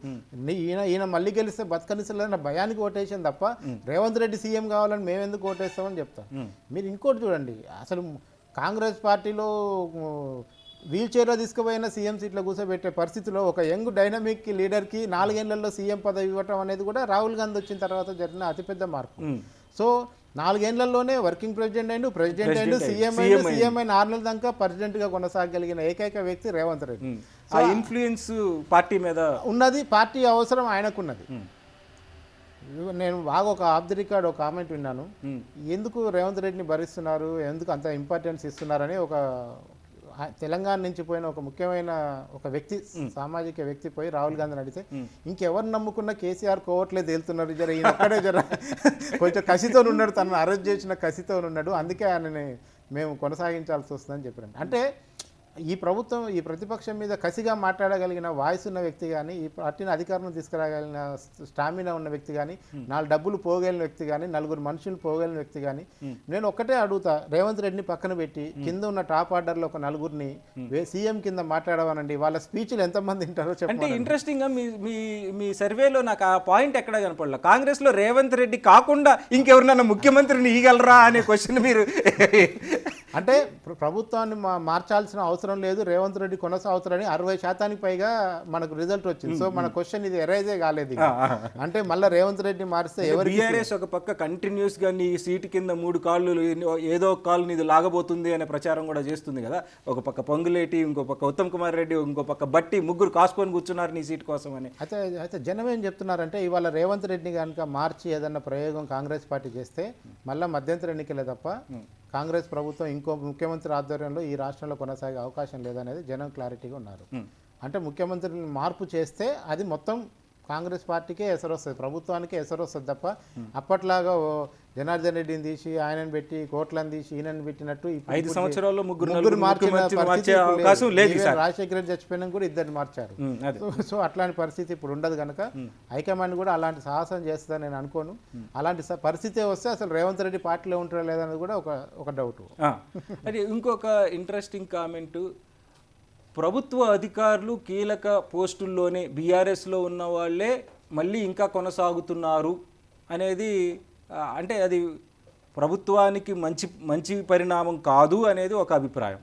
ఈయన మళ్ళీ గెలిస్తే బతకనిసలేదన్న భయానికి ఓటేసాం తప్ప రేవంత్ రెడ్డి సీఎం కావాలని మేము ఎందుకు ఓటేస్తామని చెప్తాం. మీరు ఇంకోటి చూడండి, అసలు కాంగ్రెస్ పార్టీలో వీల్ చైర్లో తీసుకుపోయిన సీఎం సీట్లో కూర్చోబెట్టే పరిస్థితిలో ఒక యంగ్ డైనమిక్ లీడర్కి 4 ఏళ్లలో సీఎం పదవి ఇవ్వటం అనేది కూడా రాహుల్ గాంధీ వచ్చిన తర్వాత జరిగిన అతిపెద్ద మార్పు. సో 4 ఏళ్లలోనే వర్కింగ్ ప్రెసిడెంట్ అయిండు, సీఎం అయిన 6 నెలల దాకా ప్రెసిడెంట్గా కొనసాగలిగిన ఏకైక వ్యక్తి రేవంత్ రెడ్డి. ఆ ఇన్ఫ్లుయెన్స్ పార్టీ మీద ఉన్నది, పార్టీ అవసరం ఆయనకున్నది. నేను బాగా ఒక ఆఫ్ ది రికార్డ్ ఒక కామెంట్ విన్నాను, ఎందుకు రేవంత్ రెడ్డిని భరిస్తున్నారు, ఎందుకు అంత ఇంపార్టెన్స్ ఇస్తున్నారని. ఒక తెలంగాణ నుంచి పోయిన ఒక ముఖ్యమైన ఒక వ్యక్తి, సామాజిక వ్యక్తి పోయి రాహుల్ గాంధీని అడిగితే ఇంకెవరు నమ్ముకున్న కేసీఆర్ కోవట్లే తేలుతున్నారు, జర ఈయన ఒక్కడే జర కొంచెం కసితో ఉన్నాడు, తనను అరెస్ట్ చేసిన కసితో ఉన్నాడు, అందుకే ఆయనని మేము కొనసాగించాల్సి వస్తుందని చెప్పారు. అంటే ఈ ప్రభుత్వం, ఈ ప్రతిపక్షం మీద కసిగా మాట్లాడగలిగిన వాయిస్ ఉన్న వ్యక్తి కానీ, ఈ పార్టీని అధికారంలో తీసుకురాగలిగిన స్టామినా ఉన్న వ్యక్తి కానీ, 4 డబ్బులు పోగలిగిన వ్యక్తి కానీ, 4 మనుషులు పోగలిగిన వ్యక్తి కానీ, నేను ఒక్కటే అడుగుతా, రేవంత్ రెడ్డిని పక్కన పెట్టి కింద ఉన్న టాప్ ఆర్డర్లో ఒక 4గురిని సీఎం కింద మాట్లాడవానండి, వాళ్ళ స్పీచ్లు ఎంతమంది వింటారో చెప్పండి. అంటే ఇంట్రెస్టింగ్గా మీ సర్వేలో నాకు ఆ పాయింట్ ఎక్కడ కనపడలే, కాంగ్రెస్లో రేవంత్ రెడ్డి కాకుండా ఇంకెవరినన్నా ముఖ్యమంత్రిని ఇవ్వగలరా అనే క్వశ్చన్ మీరు. అంటే ప్రభుత్వాన్ని మార్చాల్సిన అవసరం లేదు, రేవంత్ రెడ్డి కొనసాగుతారని 60% పైగా మనకు రిజల్ట్ వచ్చింది. సో మన క్వశ్చన్ ఇది ఎరైజే కాలేదు. అంటే మళ్ళీ రేవంత్ రెడ్డి మారిస్తే ఎవరు? బీఆర్ఎస్ ఒక పక్క కంటిన్యూస్ గా నీ సీటు కింద 3 కాళ్ళు ఏదో ఒక కాళ్ళు నీది లాగబోతుంది అనే ప్రచారం కూడా చేస్తుంది కదా. ఒక పక్క పొంగులేటి, ఇంకో పక్క ఉత్తమ్ కుమార్ రెడ్డి, ఇంకో పక్క బట్టి, ముగ్గురు కాసుకొని కూర్చున్నారు నీ సీట్ కోసం అని. అయితే జనం ఏం చెప్తున్నారంటే ఇవాళ రేవంత్ రెడ్డి కనుక మార్చి ఏదన్నా ప్రయోగం కాంగ్రెస్ పార్టీ చేస్తే మళ్ళీ మధ్యంతర ఎన్నికలే తప్ప కాంగ్రెస్ ప్రభుత్వం ఇంకో ముఖ్యమంత్రి ఆధ్వర్యంలో ఈ రాష్ట్రంలో కొనసాగే అవకాశం లేదనేది జనం క్లారిటీగా ఉన్నారు. అంటే ముఖ్యమంత్రిని మార్పు చేస్తే అది మొత్తం కాంగ్రెస్ పార్టీకే ఎసరు వస్తుంది, ప్రభుత్వానికే ఎసరు వస్తుంది తప్ప అప్పట్లాగా జనార్దన్ రెడ్డిని తీసి ఆయనను పెట్టి కోట్లను తీసి ఈయనని పెట్టినట్టు 5 సంవత్సరాల్లో ముగ్గురు మార్చే అవకాశం లేదు. రాజశేఖర రెడ్డి చచ్చిపోయినా కూడా 2 మార్చారు. సో అట్లాంటి పరిస్థితి ఇప్పుడు ఉండదు కనుక హైకమాండ్ కూడా అలాంటి సాహసం చేస్తుందని నేను అనుకోను. అలాంటి పరిస్థితి వస్తే అసలు రేవంత్ రెడ్డి పార్టీలో ఉంటారో లేదనేది కూడా ఒక డౌట్. అది ఇంకొక ఇంట్రెస్టింగ్ కామెంట్, ప్రభుత్వ అధికారులు కీలక పోస్టుల్లోనే బీఆర్ఎస్లో ఉన్న వాళ్ళే మళ్ళీ ఇంకా కొనసాగుతున్నారు అనేది, అంటే అది ప్రభుత్వానికి మంచి పరిణామం కాదు అనేది ఒక అభిప్రాయం.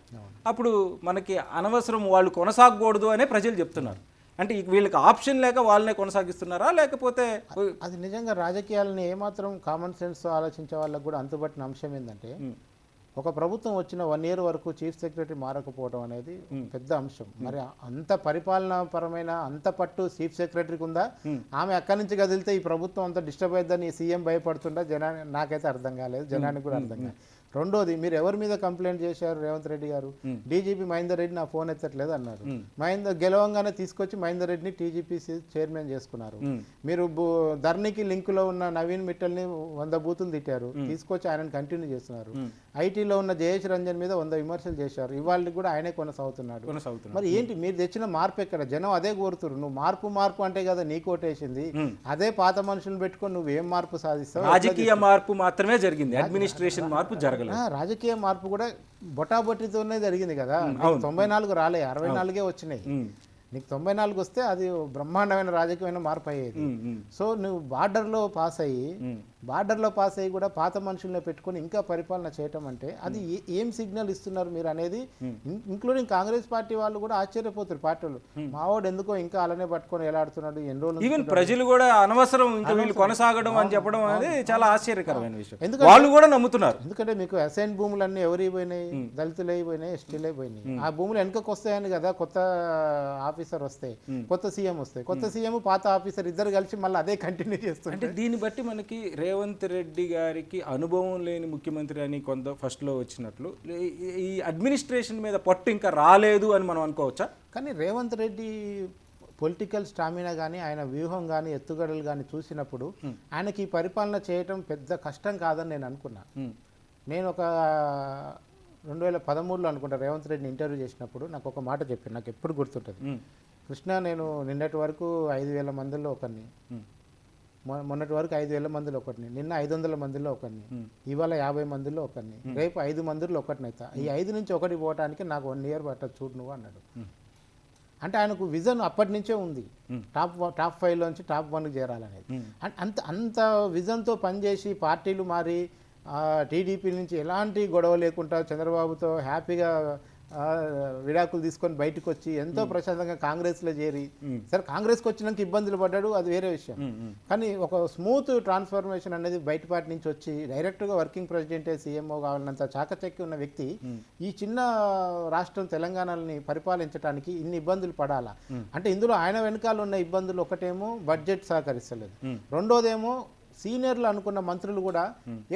అప్పుడు మనకి అనవసరం వాళ్ళు కొనసాగకూడదు అనే ప్రజలు చెప్తున్నారు. అంటే వీళ్ళకి ఆప్షన్ లేక వాళ్ళనే కొనసాగిస్తున్నారా, లేకపోతే అది నిజంగా రాజకీయాలని ఏమాత్రం కామన్ సెన్స్ ఆలోచించే వాళ్ళకి కూడా అంతుబట్టిన అంశం ఏంటంటే, ఒక ప్రభుత్వం వచ్చిన 1 year వరకు చీఫ్ సెక్రటరీ మారకపోవడం అనేది పెద్ద అంశం. మరి అంత పరిపాలనాపరమైన అంత పట్టు చీఫ్ సెక్రటరీకి ఉందా? ఆమె అక్కడి నుంచి కదిలితే ఈ ప్రభుత్వం అంత డిస్టర్బ్ అవుతుందని సీఎం భయపడుతుందా? నాకైతే అర్థం కాలేదు, జనానికి కూడా అర్థం కాలేదు. రెండోది, మీరు ఎవరి మీద కంప్లైంట్ చేశారు? రేవంత్ రెడ్డి గారు డీజీపీ మహేందర్ రెడ్డి నా ఫోన్ ఎత్తట్లేదు అన్నారు. గెలవంగానే తీసుకొచ్చి మహేందర్ రెడ్డిని టీజీపీసీ చైర్మన్ చేసుకున్నారు. మీరు ధర్నికి లింకులో ఉన్న నవీన్ మిట్టల్ని 100 బూతులు తిట్టారు, తీసుకొచ్చి ఆయనను కంటిన్యూ చేస్తున్నారు. ఐటీలో ఉన్న జయేష్ రంజన్ మీద 100 విమర్శలు చేశారు, ఇవాళ కూడా ఆయనే కొనసాగుతున్నాడు. మరి ఏంటి మీరు తెచ్చిన మార్పు ఎక్కడ? జనం అదే కోరుతున్నారు. నువ్వు మార్పు అంటే కదా నీకు ఓటేసింది, అదే పాత మనుషులను పెట్టుకొని నువ్వు ఏం మార్పు సాధిస్తావు? రాజకీయ మార్పు మాత్రమే జరిగింది, అడ్మినిస్ట్రేషన్ మార్పు జరగలేదు. రాజకీయ మార్పు కూడా బొటాబొట్టితోనే జరిగింది కదా. 94 రాలే, 64 వచ్చినాయి. నీకు 94 వస్తే అది బ్రహ్మాండమైన రాజకీయమైన మార్పు అయ్యేది. సో నువ్వు బార్డర్లో పాస్ అయ్యి బార్డర్లో పాస్ అయ్యి కూడా పాత మనుషుల్ని పెట్టుకొని ఇంకా పరిపాలన చేయటం అంటే అది ఏం సిగ్నల్ ఇస్తున్నారు మీరు అనేది ఇంక్లూడింగ్ కాంగ్రెస్ పార్టీ వాళ్ళు కూడా ఆశ్చర్యపోతారు. పార్టీలు మావాడు ఎందుకో ఇంకా అలానే పట్టుకొని ఎలాడుతున్నాడు ఎన్ని రోజులు. ఈవెన్ ప్రజలు కూడా అనవసరం ఇంకా వీళ్ళు కొనసాగడం అని చెప్పడం అనేది చాలా ఆశ్చర్యకరమైన విషయం. ఎందుకంటే వాళ్ళు కూడా నమ్ముతున్నారు. ఎందుకంటే మీకు అసైన్ భూములన్నీ ఎవరి పోయినాయి, దళితులు అయిపోయినాయి, ఎస్టీలు అయిపోయినాయి. ఆ భూములు వెనకకు వస్తాయని కదా కొత్త ఆఫీసర్ వస్తే, కొత్త సీఎం వస్తాయి, కొత్త సీఎం పాత ఆఫీసర్ ఇద్దరు కలిసి మళ్ళీ అదే కంటిన్యూ చేస్తారు. అంటే దీన్ని బట్టి మనకి రేవంత్ రెడ్డి గారికి అనుభవం లేని ముఖ్యమంత్రి అని కొంత ఫస్ట్లో వచ్చినట్లు ఈ అడ్మినిస్ట్రేషన్ మీద పట్టు ఇంకా రాలేదు అని మనం అనుకోవచ్చా? కానీ రేవంత్ రెడ్డి పొలిటికల్ స్టామినా కానీ ఆయన వ్యూహం కానీ ఎత్తుగడలు కానీ చూసినప్పుడు ఆయనకి ఈ పరిపాలన చేయటం పెద్ద కష్టం కాదని నేను అనుకున్నా. నేను ఒక 2013లో అనుకుంటా రేవంత్ రెడ్డిని ఇంటర్వ్యూ చేసినప్పుడు నాకు ఒక మాట చెప్పాను, నాకు ఎప్పుడు గుర్తుంటుంది. కృష్ణ, నేను నిన్నటి వరకు 5,000 మందిలో ఒకరిని, మొన్నటి వరకు 5,000 మందిలో ఒకరిని, నిన్న 500 మందిలో ఒకరిని, ఇవాళ 50 మందిలో ఒకరిని, రేపు 5 మందిలో ఒకరినైతా. ఈ 5 నుంచి ఒకటి పోవడానికి నాకు 1 ఇయర్ పట్టదు చూడు నువ్వు అన్నాడు. అంటే ఆయనకు విజన్ అప్పటి నుంచే ఉంది, టాప్ 5లోంచి టాప్ 1కి చేరాలనేది. అంత విజన్తో పనిచేసి పార్టీలు మారి టీడీపీ నుంచి ఎలాంటి గొడవ లేకుండా చంద్రబాబుతో హ్యాపీగా విడాకులు తీసుకొని బయటకు వచ్చి ఎంతో ప్రశాంతంగా కాంగ్రెస్లో చేరి, సరే కాంగ్రెస్కి వచ్చినాక ఇబ్బందులు పడ్డాడు, అది వేరే విషయం. కానీ ఒక స్మూత్ ట్రాన్స్ఫర్మేషన్ అనేది బయట పార్టీ నుంచి వచ్చి డైరెక్ట్గా వర్కింగ్ ప్రెసిడెంటే సీఎంఓ కావాలన్నంత చాకచక్యం ఉన్న వ్యక్తి ఈ చిన్న రాష్ట్రం తెలంగాణని పరిపాలించడానికి ఇన్ని ఇబ్బందులు పడాలా అంటే ఇందులో ఆయన వెనకాల ఉన్న ఇబ్బందులు ఒకటేమో బడ్జెట్ సహకరిస్తలేదు, రెండోదేమో సీనియర్లు అనుకున్న మంత్రులు కూడా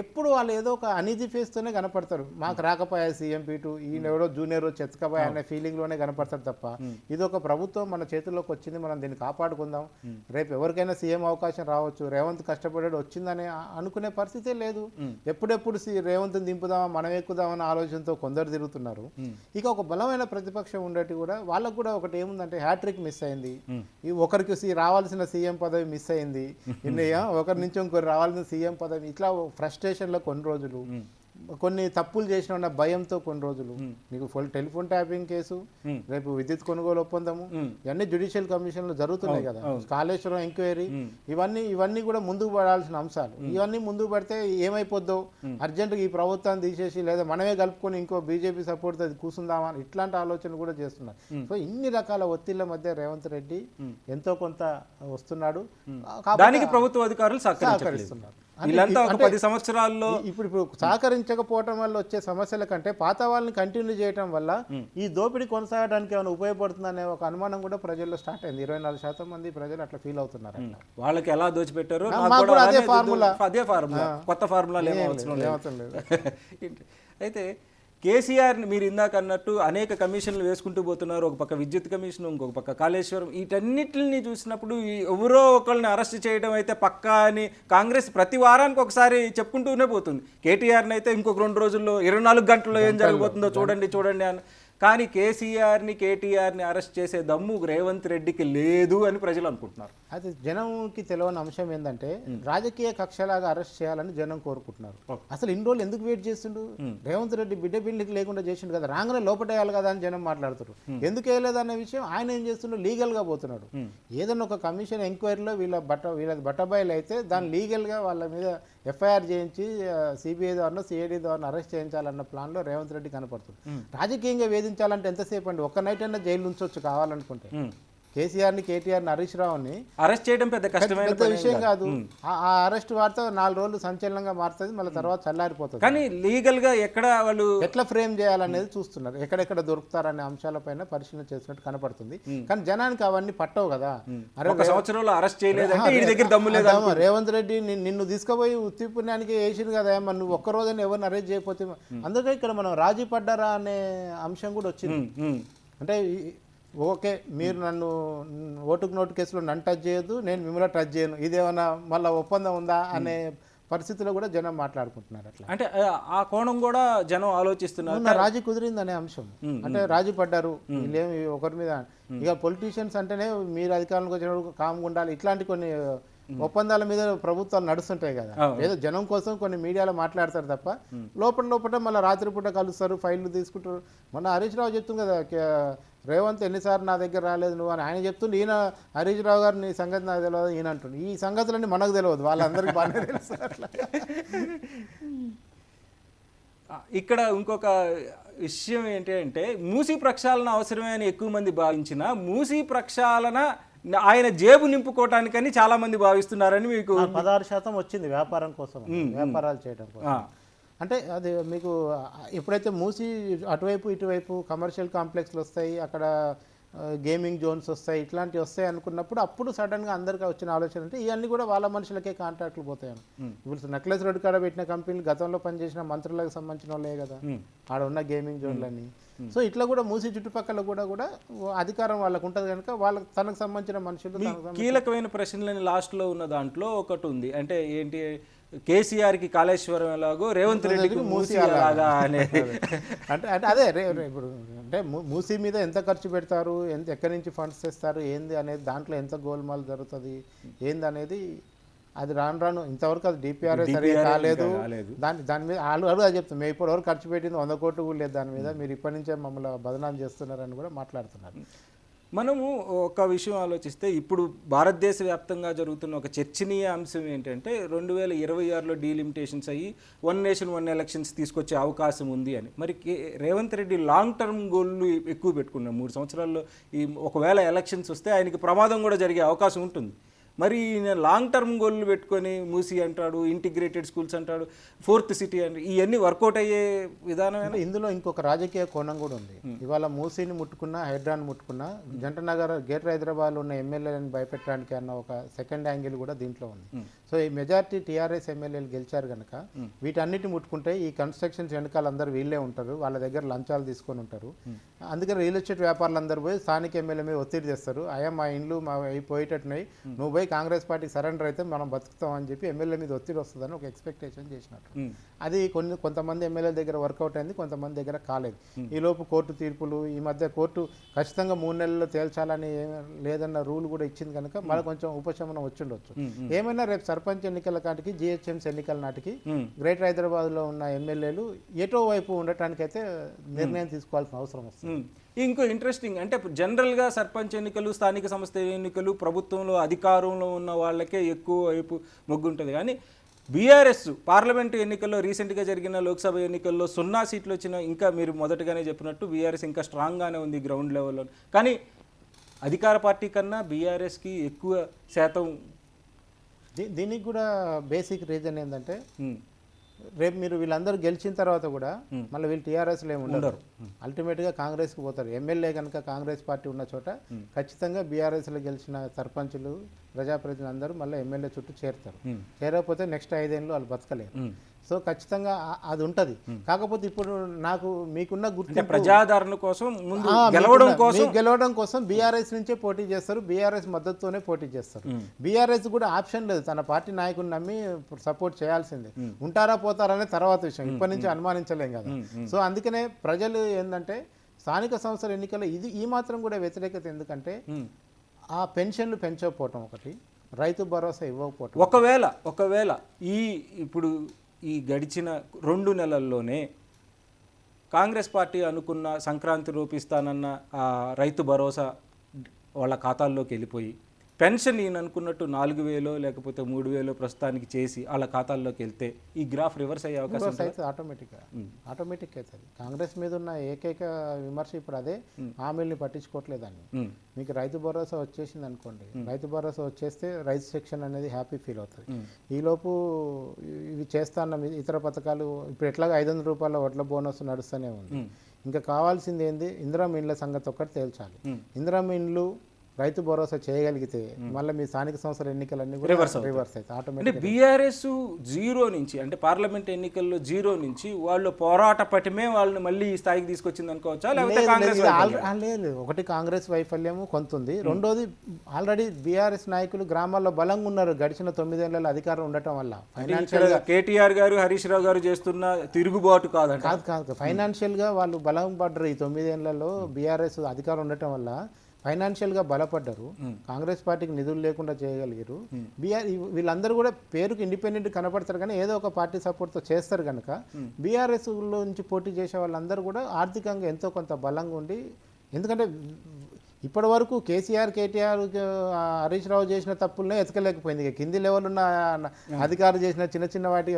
ఎప్పుడు వాళ్ళు ఏదో ఒక అనీజీ ఫేస్తోనే కనపడతారు. మాకు రాకపోయా సీఎం2, ఈయన ఎవడో జూనియర్ చెత్తకపోయా అనే ఫీలింగ్లోనే కనపడతారు తప్ప ఇది ఒక ప్రభుత్వం మన చేతుల్లోకి వచ్చింది, మనం దీన్ని కాపాడుకుందాం, రేపు ఎవరికైనా సీఎం అవకాశం రావచ్చు, రేవంత్ కష్టపడాడు వచ్చిందని అనుకునే పరిస్థితే లేదు. ఎప్పుడెప్పుడు రేవంత్ని దింపుదామా మనం ఎక్కుదామన్న ఆలోచనతో కొందరు తిరుగుతున్నారు. ఇక ఒక బలమైన ప్రతిపక్షం ఉండేటి కూడా వాళ్ళకు కూడా ఒకటి ఏముందంటే హ్యాట్రిక్ మిస్ అయింది, ఒకరికి రావాల్సిన సీఎం పదవి మిస్ అయింది, ఒకరి నుంచి రావాల్సిన సీఎం పదవి, ఇట్లా ఫ్రస్ట్రేషన్లో కొన్ని రోజులు, కొన్ని తప్పులు చేసిన భయంతో కొన్ని రోజులు, మీకు టెలిఫోన్ ట్యాపింగ్ కేసు, రేపు విద్యుత్ కొనుగోలు ఒప్పందము, ఇవన్నీ జ్యుడిషియల్ కమిషన్లో జరుగుతున్నాయి కదా, కాళేశ్వరం ఎంక్వైరీ, ఇవన్నీ కూడా ముందుకు పడాల్సిన అంశాలు. ఇవన్నీ ముందుకు పడితే ఏమైపోద్దో, అర్జెంటుగా ఈ ప్రభుత్వాన్ని తీసేసి లేదా మనమే కలుపుకొని ఇంకో బీజేపీ సపోర్ట్ కూర్చుందామా ఇట్లాంటి ఆలోచన కూడా చేస్తున్నారు. సో ఇన్ని రకాల ఒత్తిళ్ల మధ్య రేవంత్ రెడ్డి ఎంతో కొంత వస్తున్నాడు, దానికి ప్రభుత్వ అధికారులు సహకరిస్తున్నారు. వీళ్ళంతా ఒక 10 సంవత్సరాల్లో ఇప్పుడు సహకరించకపోవటం వల్ల వచ్చే సమస్యల కంటే పాత వాళ్ళని కంటిన్యూ చేయడం వల్ల ఈ దోపిడీ కొనసాగడానికి ఏమైనా ఉపయోగపడుతుందనే ఒక అనుమానం కూడా ప్రజల్లో స్టార్ట్ అయింది. 24% మంది ప్రజలు అట్లా ఫీల్ అవుతున్నారు. వాళ్ళకి ఎలా దోచిపెట్టారు అదే ఫార్ములా, కొత్త ఫార్ములా అవసరం లేదు. అయితే కేసీఆర్ని మీరు ఇందాక అన్నట్టు అనేక కమిషన్లు వేసుకుంటూ పోతున్నారు. ఒక పక్క విద్యుత్ కమిషన్, ఇంకొక పక్క కాళేశ్వరం, వీటన్నిటిని చూసినప్పుడు ఎవరో ఒకళ్ళని అరెస్ట్ చేయడం అయితే పక్కా అని కాంగ్రెస్ ప్రతి వారానికి ఒకసారి చెప్పుకుంటూనే పోతుంది. కేటీఆర్ని అయితే ఇంకొక 2 రోజుల్లో 24 గంటల్లో ఏం జరగబోతుందో చూడండి అని. కానీ కేసీఆర్ని కేటీఆర్ని అరెస్ట్ చేసే దమ్ము రేవంత్ రెడ్డికి లేదు అని ప్రజలు అనుకుంటున్నారు. అది జనంకి తెలియని అంశం ఏంటంటే రాజకీయ కక్షలాగా అరెస్ట్ చేయాలని జనం కోరుకుంటున్నారు. అసలు ఇన్ని రోజులు ఎందుకు వెయిట్ చేస్తుండు? రేవంత్ రెడ్డి బిడ్డ బిల్లికి లేకుండా చేసిండు కదా, రాగానే లోపటేయాలి కదా అని జనం మాట్లాడుతారు. ఎందుకు వేయలేదు అనే విషయం ఆయన ఏం చేస్తుండో లీగల్గా పోతున్నాడు. ఏదైనా ఒక కమిషన్ ఎంక్వైరీలో వీళ్ళది బట్టబయలు అయితే దాన్ని లీగల్గా వాళ్ళ మీద ఎఫ్ఐఆర్ చేయించి సిబిఐ ద్వారా సిఐడి ద్వారా అరెస్ట్ చేయించాలన్న ప్లాన్లో రేవంత్ రెడ్డి కనపడుతుంది. రాజకీయంగా వేధించాలంటే ఎంతసేపు అండి, ఒక్క నైట్ అయినా జైలు ఉంచవచ్చు కావాలనుకుంటే. కేసీఆర్ని కేటీఆర్ని హరీష్ రావుని అరెస్ట్ చేయడం పెద్ద కష్టమైన విషయం కాదు. ఆ అరెస్ట్ వార్త 4 రోజులు సంచలనంగా మారుతుంది, మళ్ళీ తర్వాత చల్లారిపోతుంది. కానీ లీగల్ గా ఎక్కడ వాళ్ళు ఎట్లా ఫ్రేమ్ చేయాలనేది చూస్తున్నారు, ఎక్కడెక్కడ దొరుకుతారనే అంశాలపైన పరిశీలన చేసినట్టు కనపడుతుంది. కానీ జనానికి అవన్నీ పట్టవు కదా. ఒక సంవత్సరంలో అరెస్ట్ చేయలేదంటే ఈ దగ్గర దమ్ము లేదా? రేవంత్ రెడ్డి నిన్ను తీసుకుపోయి ఉత్తి పుణ్యానికి వేసింది కదా, నువ్వు ఒక్క రోజైనా ఎవరిని అరెస్ట్ చేయకపోతే. అందుకే ఇక్కడ మనం రాజీ పడ్డారా అనే అంశం కూడా వచ్చింది. అంటే ఓకే, మీరు నన్ను ఓటుకు నోటు కేసులో నన్ను టచ్ చేయొద్దు, నేను మిమ్మల్ని టచ్ చేయను, ఇదేమన్నా మళ్ళీ ఒప్పందం ఉందా అనే పరిస్థితిలో కూడా జనం మాట్లాడుకుంటున్నారు. అట్లా అంటే ఆ కోణం కూడా జనం ఆలోచిస్తున్నారు. రాజీ కుదిరింది అనే అంశం, అంటే రాజీ పడ్డారు వీళ్ళేమి ఒకరి మీద. ఇక పొలిటీషియన్స్ అంటేనే మీరు అధికారంలోకి వచ్చినప్పుడు కామ్గా ఉండాలి, ఇట్లాంటి కొన్ని ఒప్పందాల మీద ప్రభుత్వాలు నడుస్తుంటాయి కదా, ఏదో జనం కోసం కొన్ని మీడియాలో మాట్లాడతారు తప్ప లోపల మళ్ళీ రాత్రిపూట కలుస్తారు, ఫైళ్ళు తీసుకుంటారు. మొన్న హరీష్ రావు చెప్తుంది కదా, రేవంత్ ఎన్నిసార్లు నా దగ్గర రాలేదు నువ్వు అని ఆయన చెప్తుండే, ఈయన హరీష్ రావు గారు నీ సంగతి నాకు తెలియదు ఈయన అంటుండే. ఈ సంగతులన్నీ మనకు తెలియదు, వాళ్ళందరికీ బాగానే తెలుసు. అట్లా ఇక్కడ ఇంకొక విషయం ఏంటి అంటే మూసీ ప్రక్షాళన అవసరమే అని ఎక్కువ మంది భావించిన మూసీ ప్రక్షాళన ఆయన జేబు నింపుకోవటానికని చాలా మంది భావిస్తున్నారని మీకు 16% వచ్చింది వ్యాపారం కోసం, వ్యాపారాలు చేయడం కోసం. అంటే అది మీకు ఎప్పుడైతే మూసి అటువైపు ఇటువైపు కమర్షియల్ కాంప్లెక్స్లు వస్తాయి, అక్కడ గేమింగ్ జోన్స్ వస్తాయి, ఇట్లాంటివి వస్తాయి అనుకున్నప్పుడు అప్పుడు సడన్గా అందరికీ వచ్చిన ఆలోచన అంటే ఇవన్నీ కూడా వాళ్ళ మనుషులకే కాంట్రాక్ట్లు పోతాయని. ఇప్పుడు నెక్లెస్ రోడ్ కాడ పెట్టిన కంపెనీలు గతంలో పనిచేసిన మంత్రులకు సంబంధించిన వాళ్ళే కదా ఆడ ఉన్న గేమింగ్ జోన్లన్నీ. సో ఇట్లా కూడా మూసి చుట్టుపక్కల కూడా అధికారం వాళ్ళకు ఉంటుంది కనుక వాళ్ళకి తనకు సంబంధించిన మనుషులు. కీలకమైన ప్రశ్నలని లాస్ట్లో ఉన్న దాంట్లో ఒకటి ఉంది, అంటే ఏంటి కేసీఆర్కి కాళేశ్వరం ఎలాగో రేవంత్ రెడ్డికి మూసీ అలాగా అనేది. అంటే అదే ఇప్పుడు అంటే మూసీ మీద ఎంత ఖర్చు పెడతారు, ఎక్కడి నుంచి ఫండ్స్ తెస్తారు ఏంది అనేది, దాంట్లో ఎంత గోల్మాల్ జరుగుతుంది ఏంది అనేది అది రాను ఇంతవరకు అది డిపిఆర్ఏ సరిగా కాలేదు. దాని మీద వాళ్ళు అది చెప్తాం, మేము ఇప్పటివరకు ఖర్చు పెట్టింది 100 కోట్లు కూడా లేదు దాని మీద, మీరు ఇప్పటి నుంచే మమ్మల్ని బదనాం చేస్తున్నారని కూడా మాట్లాడుతున్నారు. మనము ఒక విషయం ఆలోచిస్తే ఇప్పుడు భారతదేశ వ్యాప్తంగా జరుగుతున్న ఒక చర్చనీయ అంశం ఏంటంటే 2026లో డీలిమిటేషన్స్ అయ్యి 1 నేషన్ 1 ఎలక్షన్స్ తీసుకొచ్చే అవకాశం ఉంది అని. మరి రేవంత్ రెడ్డి లాంగ్ టర్మ్ గోల్లు ఎక్కువ పెట్టుకున్నాం, 3 సంవత్సరాల్లో ఈ ఒకవేళ ఎలక్షన్స్ వస్తే ఆయనకి ప్రమాదం కూడా జరిగే అవకాశం ఉంటుంది. మరి లాంగ్ టర్మ్ గోల్లు పెట్టుకొని మూసీ అంటాడు, ఇంటిగ్రేటెడ్ స్కూల్స్ అంటాడు, 4th సిటీ అంటే ఇవన్నీ వర్కౌట్ అయ్యే విధానం. ఇందులో ఇంకొక రాజకీయ కోణం కూడా ఉంది. ఇవాళ మూసీని ముట్టుకున్నా, హైడ్రాన్ ముట్టుకున్నా, జంటనగర్ గ్రేటర్ హైదరాబాద్లో ఉన్న ఎమ్మెల్యేలను భయపెట్టడానికి అన్న ఒక సెకండ్ యాంగిల్ కూడా దీంట్లో ఉంది. సో ఈ మెజారిటీ టీఆర్ఎస్ ఎమ్మెల్యేలు గెలిచారు కనుక వీటన్నిటి ముట్టుకుంటే ఈ కన్స్ట్రక్షన్స్ వెనకాల అందరూ వీళ్ళే ఉంటారు, వాళ్ళ దగ్గర లంచాలు తీసుకొని ఉంటారు. అందుకని రియల్ ఎస్టేట్ వ్యాపారులు అందరూ పోయి స్థానిక ఎమ్మెల్యే మీద ఒత్తిడి చేస్తారు, అయ్యా మా ఇండ్లు మా పోయేటట్టున్నాయి, నువ్వు పోయి కాంగ్రెస్ పార్టీకి సరెండర్ అయితే మనం బతుకుతాం అని చెప్పి ఎమ్మెల్యే మీద ఒత్తిడి వస్తుందని ఒక ఎక్స్పెక్టేషన్ చేసినట్టు. అది కొంతమంది ఎమ్మెల్యేల దగ్గర వర్కౌట్ అయింది, కొంతమంది దగ్గర కాలేదు. ఈలోపు కోర్టు తీర్పులు, ఈ మధ్య కోర్టు ఖచ్చితంగా 3 నెలల్లో తేల్చాలని లేదన్న రూల్ కూడా ఇచ్చింది కనుక మళ్ళీ కొంచెం ఉపశమనం వచ్చిండొచ్చు. ఏమైనా రేపు సర్పంచ్ ఎన్నికల నాటికి, జిహెచ్ఎంసీ ఎన్నికల నాటికి గ్రేటర్ హైదరాబాద్లో ఉన్న ఎమ్మెల్యేలు ఎటో వైపు ఉండటానికైతే నిర్ణయం తీసుకోవాల్సిన అవసరం వస్తుంది. ఇంకో ఇంట్రెస్టింగ్ అంటే జనరల్గా సర్పంచ్ ఎన్నికలు, స్థానిక సంస్థ ఎన్నికలు ప్రభుత్వంలో అధికారంలో ఉన్న వాళ్ళకే ఎక్కువ వైపు మొగ్గు ఉంటుంది. కానీ బీఆర్ఎస్ పార్లమెంటు ఎన్నికల్లో రీసెంట్గా జరిగిన లోక్సభ ఎన్నికల్లో 0 సీట్లు వచ్చిన, ఇంకా మీరు మొదటగానే చెప్పినట్టు బీఆర్ఎస్ ఇంకా స్ట్రాంగ్గానే ఉంది గ్రౌండ్ లెవెల్లో. కానీ అధికార పార్టీ కన్నా బీఆర్ఎస్కి ఎక్కువ శాతం. దీనికి కూడా బేసిక్ రీజన్ ఏంటంటే రేపు మీరు వీళ్ళందరూ గెలిచిన తర్వాత కూడా మళ్ళీ వీళ్ళు టీఆర్ఎస్లో ఏమి ఉండరు, అల్టిమేట్గా కాంగ్రెస్కి పోతారు. ఎమ్మెల్యే కనుక కాంగ్రెస్ పార్టీ ఉన్న చోట ఖచ్చితంగా బీఆర్ఎస్లో గెలిచిన సర్పంచులు, ప్రజాప్రతినిధులు అందరూ మళ్ళీ ఎమ్మెల్యే చుట్టూ చేరుతారు. చేరకపోతే నెక్స్ట్ 5 ఏళ్ళు వాళ్ళు బతకలేరు. సో ఖచ్చితంగా అది ఉంటుంది. కాకపోతే ఇప్పుడు నాకు మీకున్న గుర్తు ప్రజాదరణ కోసం, గెలవడం కోసం బీఆర్ఎస్ నుంచే పోటీ చేస్తారు, బీఆర్ఎస్ మద్దతుతోనే పోటీ చేస్తారు. బీఆర్ఎస్ కూడా ఆప్షన్ లేదు, తన పార్టీ నాయకుని నమ్మి సపోర్ట్ చేయాల్సిందే. ఉంటారా పోతారనే తర్వాత విషయం, ఇప్పటి నుంచి అనుమానించలేం కదా. సో అందుకనే ప్రజలు ఏంటంటే స్థానిక సంస్థల ఎన్నికల్లో ఈ మాత్రం కూడా వ్యతిరేకత. ఎందుకంటే ఆ పెన్షన్లు పెంచకపోవటం ఒకటి, రైతు భరోసా ఇవ్వకపోవటం. ఒకవేళ ఇప్పుడు ఈ గడిచిన 2 నెలల్లోనే కాంగ్రెస్ పార్టీ అనుకున్న సంక్రాంతి రూపిస్తానన్న రైతు భరోసా వాళ్ళ ఖాతాల్లోకి వెళ్ళిపోయి, పెన్షన్ ఈయన అనుకున్నట్టు 4,000 లేకపోతే 3,000 ప్రస్తుతానికి చేసి వాళ్ళ ఖాతాల్లోకి వెళ్తే ఈ గ్రాఫ్ రివర్స్ అయ్యే అవకాశం అవుతుంది. ఆటోమేటిక్ అవుతుంది. కాంగ్రెస్ మీద ఉన్న ఏకైక విమర్శ ఇప్పుడు అదే, హామీల్ని పట్టించుకోవట్లేదని. మీకు రైతు భరోసా వచ్చేసింది అనుకోండి, రైతు భరోసా వచ్చేస్తే రైతు సెక్షన్ అనేది హ్యాపీ ఫీల్ అవుతుంది. ఈలోపు ఇవి చేస్తాన్న ఇతర పథకాలు ఇప్పుడు ఎట్లాగా 500 రూపాయల వడ్ల బోనస్ నడుస్తూనే ఉంది. ఇంకా కావాల్సింది ఏంది, ఇందిరమ్మ ఇండ్ల సంగతి ఒక్కటి తేల్చాలి. ఇందిరమ్మ ఇండ్లు రైతు భరోసా చేయగలిగితే మళ్ళీ మీ స్థానిక సంస్థల ఎన్నికలన్నీ రివర్స్ అవుతాయి ఆటోమేటిక్. బీఆర్ఎస్ 0 నుంచి అంటే పార్లమెంట్ ఎన్నికల్లో 0 నుంచి వాళ్ళు పోరాట పటిమే వాళ్ళని మళ్ళీ ఈ స్థాయికి తీసుకొచ్చింది అనుకోవచ్చా, లేకపోతే కాంగ్రెస్? లేదు, ఒకటి కాంగ్రెస్ వైఫల్యము కొంత ఉంది. రెండోది ఆల్రెడీ బీఆర్ఎస్ నాయకులు గ్రామాల్లో బలంగా ఉన్నారు గడిచిన 9 ఏళ్లలో అధికారం ఉండటం వల్ల. ఫైనాన్షియల్ గా కేటీఆర్ గారు, హరీష్ రావు గారు చేస్తున్న తిరుగుబాటు కాదు, ఫైనాన్షియల్ గా వాళ్ళు బలం పడ్డారు. ఈ 9 ఏళ్లలో బీఆర్ఎస్ అధికారం ఉండటం వల్ల ఫైనాన్షియల్గా బలపడ్డారు, కాంగ్రెస్ పార్టీకి నిధులు లేకుండా చేయగలిగారు. బీఆర్ వీళ్ళందరూ కూడా పేరుకు ఇండిపెండెంట్ కనపడతారు కానీ ఏదో ఒక పార్టీ సపోర్ట్తో చేస్తారు కనుక బీఆర్ఎస్లో నుంచి పోటీ చేసే వాళ్ళందరూ కూడా ఆర్థికంగా ఎంతో కొంత బలంగా ఉండి, ఎందుకంటే ఇప్పటి వరకు కేసీఆర్ కేటీఆర్ హరీష్ రావు చేసిన తప్పులనే ఎతకలేకపోయింది. ఇక కింది లెవెల్ ఉన్న అధికారులు చేసిన చిన్న చిన్న వాటి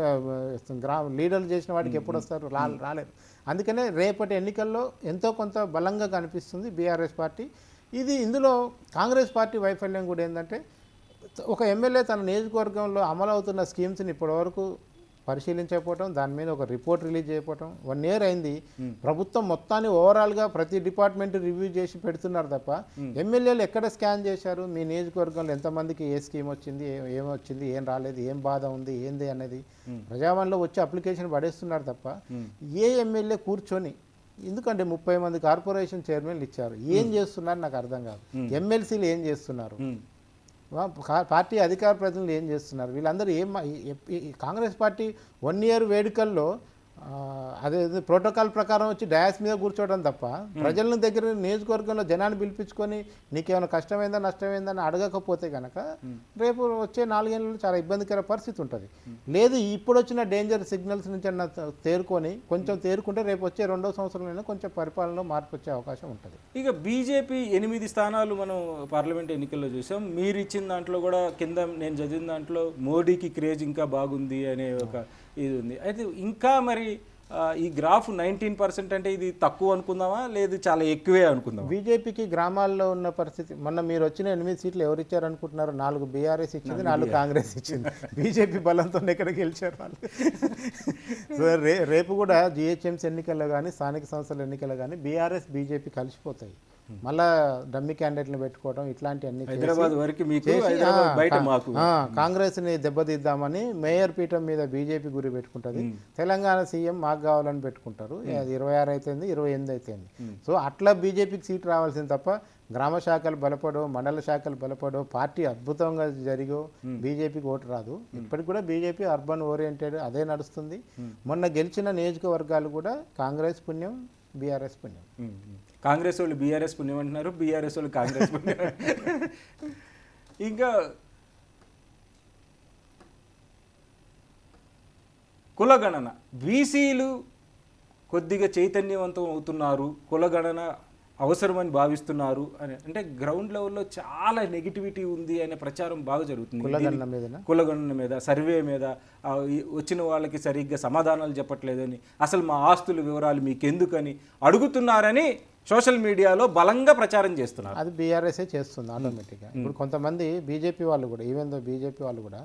లీడర్లు చేసిన వాటికి ఎప్పుడు వస్తారు, రాలేరు. అందుకనే రేపటి ఎన్నికల్లో ఎంతో కొంత బలంగా కనిపిస్తుంది బీఆర్ఎస్ పార్టీ. ఇందులో కాంగ్రెస్ పార్టీ వైఫల్యం కూడా ఏంటంటే ఒక ఎమ్మెల్యే తన నియోజకవర్గంలో అమలవుతున్న స్కీమ్స్ని ఇప్పటివరకు పరిశీలించకపోవటం, దాని మీద ఒక రిపోర్ట్ రిలీజ్ చేయకపోవటం. 1 year అయింది, ప్రభుత్వం మొత్తాన్ని ఓవరాల్గా ప్రతి డిపార్ట్మెంట్ రివ్యూ చేసి పెడుతున్నారు తప్ప ఎమ్మెల్యేలు ఎక్కడ స్కాన్ చేశారు, మీ నియోజకవర్గంలో ఎంతమందికి ఏ స్కీమ్ వచ్చింది, ఏమొచ్చింది, ఏం రాలేదు, ఏం బాధ ఉంది, ఏంది అనేది ప్రజావాణిలో వచ్చి అప్లికేషన్ పడేస్తున్నారు తప్ప ఏ ఎమ్మెల్యే కూర్చొని, ఎందుకంటే 30 మంది కార్పొరేషన్ చైర్మన్లు ఇచ్చారు, ఏం చేస్తున్నారు నాకు అర్థం కాదు. ఎమ్మెల్సీలు ఏం చేస్తున్నారు, పార్టీ అధికార ప్రతినిధులు ఏం చేస్తున్నారు, వీళ్ళందరూ కాంగ్రెస్ పార్టీ 1 year వేడుకల్లో అదే ప్రోటోకాల్ ప్రకారం వచ్చి డయాస్ మీద కూర్చోవడం తప్ప ప్రజల దగ్గర నియోజకవర్గంలో జనాన్ని పిలిపించుకొని నీకేమైనా కష్టమైందా నష్టమైందని అడగకపోతే కనుక రేపు వచ్చే 4 ఏళ్ళలో చాలా ఇబ్బందికర పరిస్థితి ఉంటుంది. లేదు ఇప్పుడు వచ్చిన డేంజర్ సిగ్నల్స్ నుంచి అన్న తేరుకొని కొంచెం తేరుకుంటే రేపు వచ్చే 2వ సంవత్సరంలో కొంచెం పరిపాలనలో మార్పు వచ్చే అవకాశం ఉంటుంది. ఇక బీజేపీ 8 స్థానాలు మనం పార్లమెంట్ ఎన్నికల్లో చూసాం. మీరు ఇచ్చిన దాంట్లో కూడా కింద నేను చదివిన దాంట్లో మోడీకి క్రేజ్ ఇంకా బాగుంది అనే ఒక ఇది ఉంది. అయితే ఇంకా మరి ఈ గ్రాఫ్ 19% అంటే ఇది తక్కువ అనుకుందామా, లేదు చాలా ఎక్కువే అనుకుందాం? బీజేపీకి గ్రామాల్లో ఉన్న పరిస్థితి, మొన్న మీరు వచ్చిన 8 సీట్లు ఎవరు ఇచ్చారు అనుకుంటున్నారు? 4 బీఆర్ఎస్ ఇచ్చింది, 4 కాంగ్రెస్ ఇచ్చింది. బీజేపీ బలంతో ఎక్కడ గెలిచారు వాళ్ళు? సో రేపు కూడా జిహెచ్ఎంసీ ఎన్నికల్లో కానీ స్థానిక సంస్థల ఎన్నికల్లో కానీ బీఆర్ఎస్ బీజేపీ కలిసిపోతాయి. మళ్ళా డమ్మి క్యాండిడేట్లను పెట్టుకోవడం ఇట్లాంటివన్నీ కాంగ్రెస్ని దెబ్బతీద్దామని మేయర్ పీఠం మీద బీజేపీ గురి పెట్టుకుంటుంది. తెలంగాణ సీఎం మాకు కావాలని పెట్టుకుంటారు. అది 26 అయితేంది, 28 అయితేంది. సో అట్లా బీజేపీకి సీట్ రావాల్సింది తప్ప గ్రామ శాఖలు బలపడో, మండల శాఖలు బలపడో, పార్టీ అద్భుతంగా జరిగో బీజేపీకి ఓటు రాదు. ఇప్పటికి కూడా బీజేపీ అర్బన్ ఓరియంటెడ్ అదే నడుస్తుంది. మొన్న గెలిచిన నియోజకవర్గాలు కూడా కాంగ్రెస్ పుణ్యం, బీఆర్ఎస్ పుణ్యం. కాంగ్రెస్ వాళ్ళు బీఆర్ఎస్ పుణ్యం అంటున్నారు, బీఆర్ఎస్ వాళ్ళు కాంగ్రెస్ పుణ్యం. ఇంకా కులగణన, బీసీలు కొద్దిగా చైతన్యవంతం అవుతున్నారు, కులగణన అవసరమని భావిస్తున్నారు అని అంటే గ్రౌండ్ లెవెల్లో చాలా నెగిటివిటీ ఉంది అనే ప్రచారం బాగా జరుగుతుంది. కులగణన మీద, సర్వే మీద వచ్చిన వాళ్ళకి సరిగ్గా సమాధానాలు చెప్పట్లేదని, అసలు మా ఆస్తుల వివరాలు మీకెందుకని అడుగుతున్నారని సోషల్ మీడియాలో బలంగా ప్రచారం చేస్తున్నారు. అది బీఆర్ఎస్ఏ చేస్తుంది ఆటోమేటిక్గా. ఇప్పుడు కొంతమంది బీజేపీ వాళ్ళు కూడా, ఈవెన్ దో బీజేపీ వాళ్ళు కూడా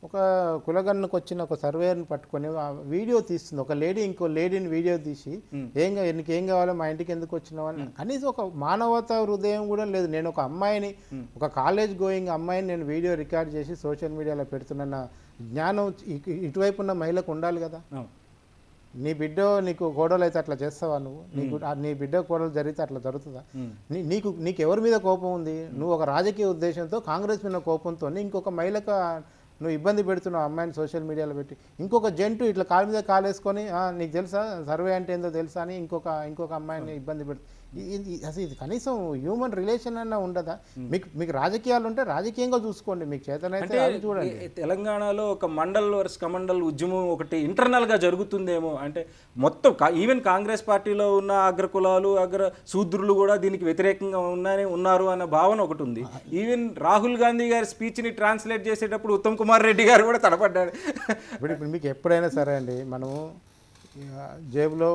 ఒక కులగణనకు వచ్చిన ఒక సర్వేని పట్టుకొని వీడియో తీస్తుంది. ఒక లేడీ ఇంకో లేడీని వీడియో తీసి ఏం కావాలో, మా ఇంటికి ఎందుకు వచ్చినావని, కనీసం ఒక మానవతా హృదయం కూడా లేదు. నేను ఒక అమ్మాయిని, ఒక కాలేజ్ గోయింగ్ అమ్మాయిని నేను వీడియో రికార్డ్ చేసి సోషల్ మీడియాలో పెడుతున్న జ్ఞానం ఇటువైపు ఉన్న మహిళకు ఉండాలి కదా. నీ బిడ్డ నీకు కోడలు అయితే అట్లా చేస్తావా నువ్వు? నీ బిడ్డ కోడలు జరిగితే అట్లా జరుగుతుందా? నీకు ఎవరి మీద కోపం ఉంది? నువ్వు ఒక రాజకీయ ఉద్దేశంతో కాంగ్రెస్ మీద కోపంతో ఇంకొక మహిళకు నువ్వు ఇబ్బంది పెడుతున్నావు, అమ్మాయిని సోషల్ మీడియాలో పెట్టి. ఇంకొక జంటు ఇట్లా కాలు మీద కాలేసుకొని నీకు తెలుసా సర్వే అంటే ఏందో తెలుసా అని ఇంకొక అమ్మాయిని ఇబ్బంది పెడుతుంది. అసలు ఇది కనీసం హ్యూమన్ రిలేషన్ అన్న ఉండదా? మీకు రాజకీయాలు ఉంటే రాజకీయంగా చూసుకోండి, మీకు చేతనైతే అది చూడండి. తెలంగాణలో ఒక మండల్ వర్స్ కమండల్ ఉద్యమం ఒకటి ఇంటర్నల్గా జరుగుతుందేమో, అంటే మొత్తం ఈవెన్ కాంగ్రెస్ పార్టీలో ఉన్న అగ్రకులాలు, శూద్రులు కూడా దీనికి వ్యతిరేకంగా ఉన్నారు అన్న భావన ఒకటి ఉంది. ఈవెన్ రాహుల్ గాంధీ గారి స్పీచ్ని ట్రాన్స్లేట్ చేసేటప్పుడు ఉత్తమ్ కుమార్ రెడ్డి గారు కూడా తడపడ్డారు. ఇప్పుడు మీకు ఎప్పుడైనా సరే అండి, మనము జేబులో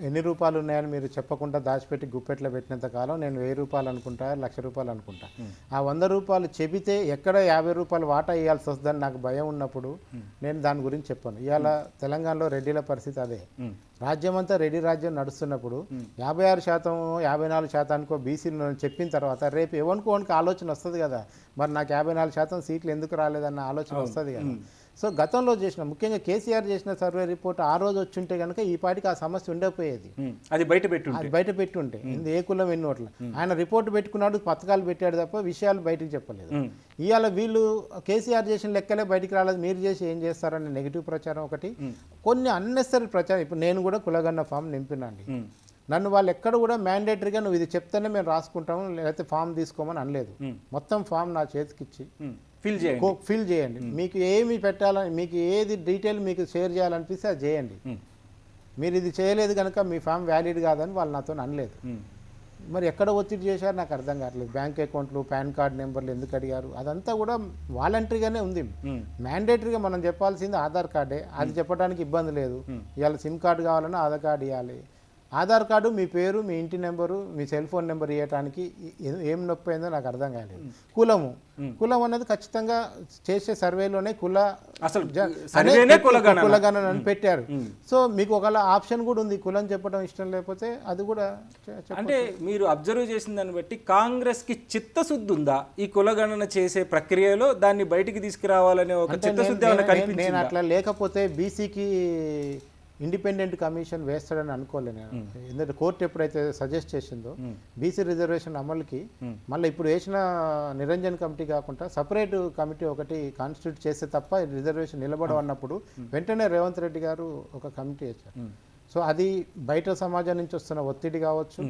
ఎన్ని రూపాయలు ఉన్నాయని మీరు చెప్పకుండా దాచిపెట్టి గుప్పెట్లో పెట్టినంత కాలం నేను 1000 రూపాయలు అనుకుంటా, 1,00,000 రూపాయలు అనుకుంటా. ఆ 100 రూపాయలు చెబితే ఎక్కడ 50 రూపాయలు వాటా ఇవ్వాల్సి వస్తుందని నాకు భయం ఉన్నప్పుడు నేను దాని గురించి చెప్పాను. ఇవాళ తెలంగాణలో రెడ్డిల పరిస్థితి అదే. రాజ్యం అంతా రెడ్డి రాజ్యం నడుస్తున్నప్పుడు 56%, 54%కో బీసీలు చెప్పిన తర్వాత రేపు ఎవరికి ఆలోచన వస్తుంది కదా, మరి నాకు 54% సీట్లు ఎందుకు రాలేదన్న ఆలోచన వస్తుంది కదా. సో గతంలో చేసిన, ముఖ్యంగా కేసీఆర్ చేసిన సర్వే రిపోర్ట్ ఆ రోజు వచ్చుంటే కనుక ఈ పాటికి ఆ సమస్య ఉండకపోయేది. అది బయట పెట్టుంటే ఏ కులం ఎన్ని ఓట్ల ఆయన రిపోర్ట్ పెట్టుకున్నాడు, పథకాలు పెట్టాడు తప్ప విషయాలు బయటకు చెప్పలేదు. ఇవాళ వీళ్ళు కేసీఆర్ చేసిన లెక్కలే బయటికి రాలేదు, మీరు చేసి ఏం చేస్తారని నెగిటివ్ ప్రచారం ఒకటి, కొన్ని అన్నెసరీ ప్రచారం. ఇప్పుడు నేను కూడా కులగన్న ఫామ్ నింపినండి. నన్ను వాళ్ళు ఎక్కడ కూడా మ్యాండేటరీగా నువ్వు ఇది చెప్తేనే మేము రాసుకుంటాము లేకపోతే ఫామ్ తీసుకోమని అనలేదు. మొత్తం ఫామ్ నా చేతికి ఇచ్చి ఫిల్ చేయండి, ఫిల్ చేయండి, మీకు ఏమి పెట్టాలని, మీకు ఏది డీటెయిల్ మీకు షేర్ చేయాలనిపిస్తే అది చేయండి, మీరు ఇది చేయలేదు కనుక మీ ఫామ్ వ్యాలిడ్ కాదని వాళ్ళు నాతో అనలేదు. మరి ఎక్కడ ఒత్తిడి చేశారు నాకు అర్థం కావట్లేదు. బ్యాంక్ అకౌంట్లు, పాన్ కార్డ్ నెంబర్లు ఎందుకు అడిగారు, అదంతా కూడా వాలంటరీగానే ఉంది. మ్యాండేటరీగా మనం చెప్పాల్సింది ఆధార్ కార్డే, అది చెప్పడానికి ఇబ్బంది లేదు. ఇవాళ సిమ్ కార్డు కావాలన్నా ఆధార్ కార్డు ఇవ్వాలి. ఆధార్ కార్డు, మీ పేరు, మీ ఇంటి నెంబరు, మీ సెల్ ఫోన్ నెంబర్ ఇవ్వడానికి ఏం నొప్పి అయిందో నాకు అర్థం కాలేదు. కులం అనేది ఖచ్చితంగా చేసే సర్వేలోనే కులగణన అని పెట్టారు. సో మీకు ఒకవేళ ఆప్షన్ కూడా ఉంది, కులం చెప్పడం ఇష్టం లేకపోతే అది కూడా అంటే మీరు అబ్జర్వ్ చేసిన దాన్ని బట్టి కాంగ్రెస్కి చిత్తశుద్ధి ఉందా ఈ కులగణన చేసే ప్రక్రియలో, దాన్ని బయటికి తీసుకురావాలనే ఒక చిత్తశుద్ధి నేను అట్లా లేకపోతే బీసీకి ఇండిపెండెంట్ కమిషన్ వేస్తాడని అనుకోలే నేను. ఎందుకంటే కోర్టు ఎప్పుడైతే సజెస్ట్ చేసిందో బీసీ రిజర్వేషన్ అమలుకి మళ్ళీ ఇప్పుడు వేసిన నిరంజన్ కమిటీ కాకుండా సపరేట్ కమిటీ ఒకటి కాన్స్టిట్యూట్ చేస్తే తప్ప రిజర్వేషన్ నిలబడవన్నప్పుడు వెంటనే రేవంత్ రెడ్డి గారు ఒక కమిటీ వేశారు. సో అది బయట సమాజం నుంచి వస్తున్న ఒత్తిడి కావచ్చు,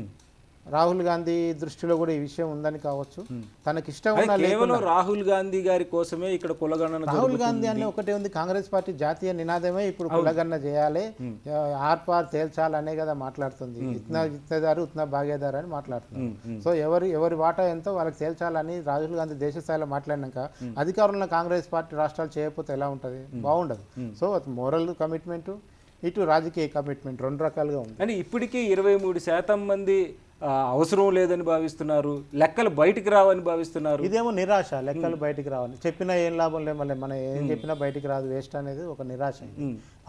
రాహుల్ గాంధీ దృష్టిలో కూడా ఈ విషయం ఉందని కావచ్చు, తనకి ఇష్టం ఉన్న కేవలం రాహుల్ గాంధీ గారి కోసమే ఇక్కడ కులగణన. రాహుల్ గాంధీ అనే ఒకటే ఉంది, కాంగ్రెస్ పార్టీ జాతీయ నినాదమే ఇప్పుడు కులగణన చేయాలి, ఆర్పార్ తేల్చాలనే కదా మాట్లాడుతుంది. ఇట్నా ఇత్తేదారు ఇట్నా భాగేదారు అని మాట్లాడుతుంది. సో ఎవరి వాటా ఎంతో వాళ్ళకి తేల్చాలని రాహుల్ గాంధీ దేశ స్థాయిలో మాట్లాడినాక అధికారంలో కాంగ్రెస్ పార్టీ రాష్ట్రాలు చేయకపోతే ఎలా ఉంటుంది, బాగుండదు. సో మోరల్ కమిట్మెంట్, ఇటు రాజకీయ కమిట్మెంట్ రెండు రకాలుగా ఉంది. అని ఇప్పటికీ 23% మంది అవసరం లేదని భావిస్తున్నారు, లెక్కలు బయటికి రావని భావిస్తున్నారు. ఇదేమో నిరాశ, లెక్కలు బయటికి రావాలి, చెప్పినా ఏం లాభం లేదు, మళ్ళీ మనం ఏం చెప్పినా బయటికి రాదు, వేస్ట్ అనేది ఒక నిరాశ.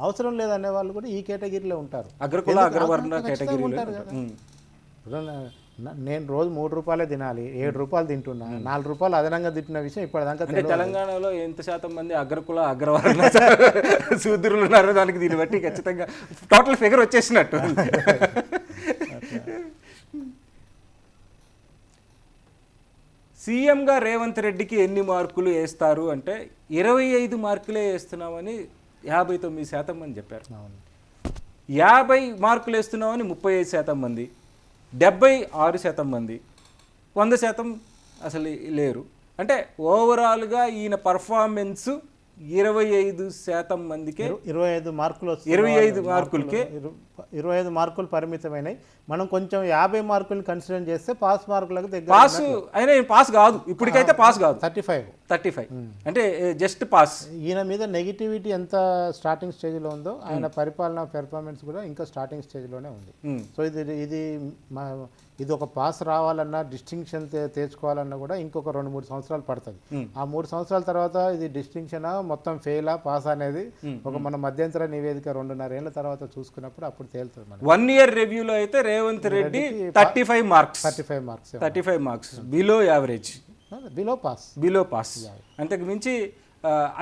అవసరం లేదనే వాళ్ళు కూడా ఈ కేటగిరీలో ఉంటారు, అగ్రకుల అగ్రవర్ణ కేటగిరీలో ఉంటారు కదా. నేను రోజు 3 రూపాయలే తినాలి, 7 రూపాయలు తింటున్నా, 4 రూపాయలు అదనంగా తింటున్న విషయం ఇప్పటిదాకా. తెలంగాణలో ఎంత శాతం మంది అగ్రకుల అగ్రవర్ణ శూద్రులు ఉన్నారో దానికి దీన్ని బట్టి ఖచ్చితంగా టోటల్ ఫిగర్ వచ్చేసినట్టు. సీఎంగా రేవంత్ రెడ్డికి ఎన్ని మార్కులు వేస్తారు అంటే 25 మార్కులే వేస్తున్నామని 59% మంది చెప్పారు. 50 మార్కులు వేస్తున్నామని 35% మంది, 76% మంది, 100% అసలు లేరు. అంటే ఓవరాల్గా ఈయన పర్ఫార్మెన్స్ 25% మందికే 25 మార్కులు 25 మార్కులకే 25 మార్కులు పరిమితమైనవి. మనం కొంచెం 50 మార్కులు కన్సిడర్ చేస్తే పాస్ మార్కులకు దగ్గర. పాస్ అయినా పాస్ కాదు, ఇప్పటికైతే పాస్ కాదు. 35 అంటే జస్ట్ పాస్. ఈయన మీద నెగిటివిటీ ఎంత స్టార్టింగ్ స్టేజ్లో ఉందో ఆయన పరిపాలన పెర్ఫార్మెన్స్ కూడా ఇంకా స్టార్టింగ్ స్టేజ్లోనే ఉంది. సో ఇది ఒక పాస్ రావాలన్నా, డిస్టింక్షన్ తెచ్చుకోవాలన్నా కూడా ఇంకొక 2-3 సంవత్సరాలు పడుతుంది. ఆ 3 సంవత్సరాల తర్వాత ఇది డిస్టింక్షనా మొత్తం ఫెయిలా పాస్ అనేది ఒక మన మధ్యంతర నివేదిక 2.5 ఏళ్ల తర్వాత చూసుకున్నప్పుడు అప్పుడు తేలుతుంది. 1 ఇయర్ రివ్యూలో అయితే Revanth Reddy 35 marks below average, below pass. అంతకు మించి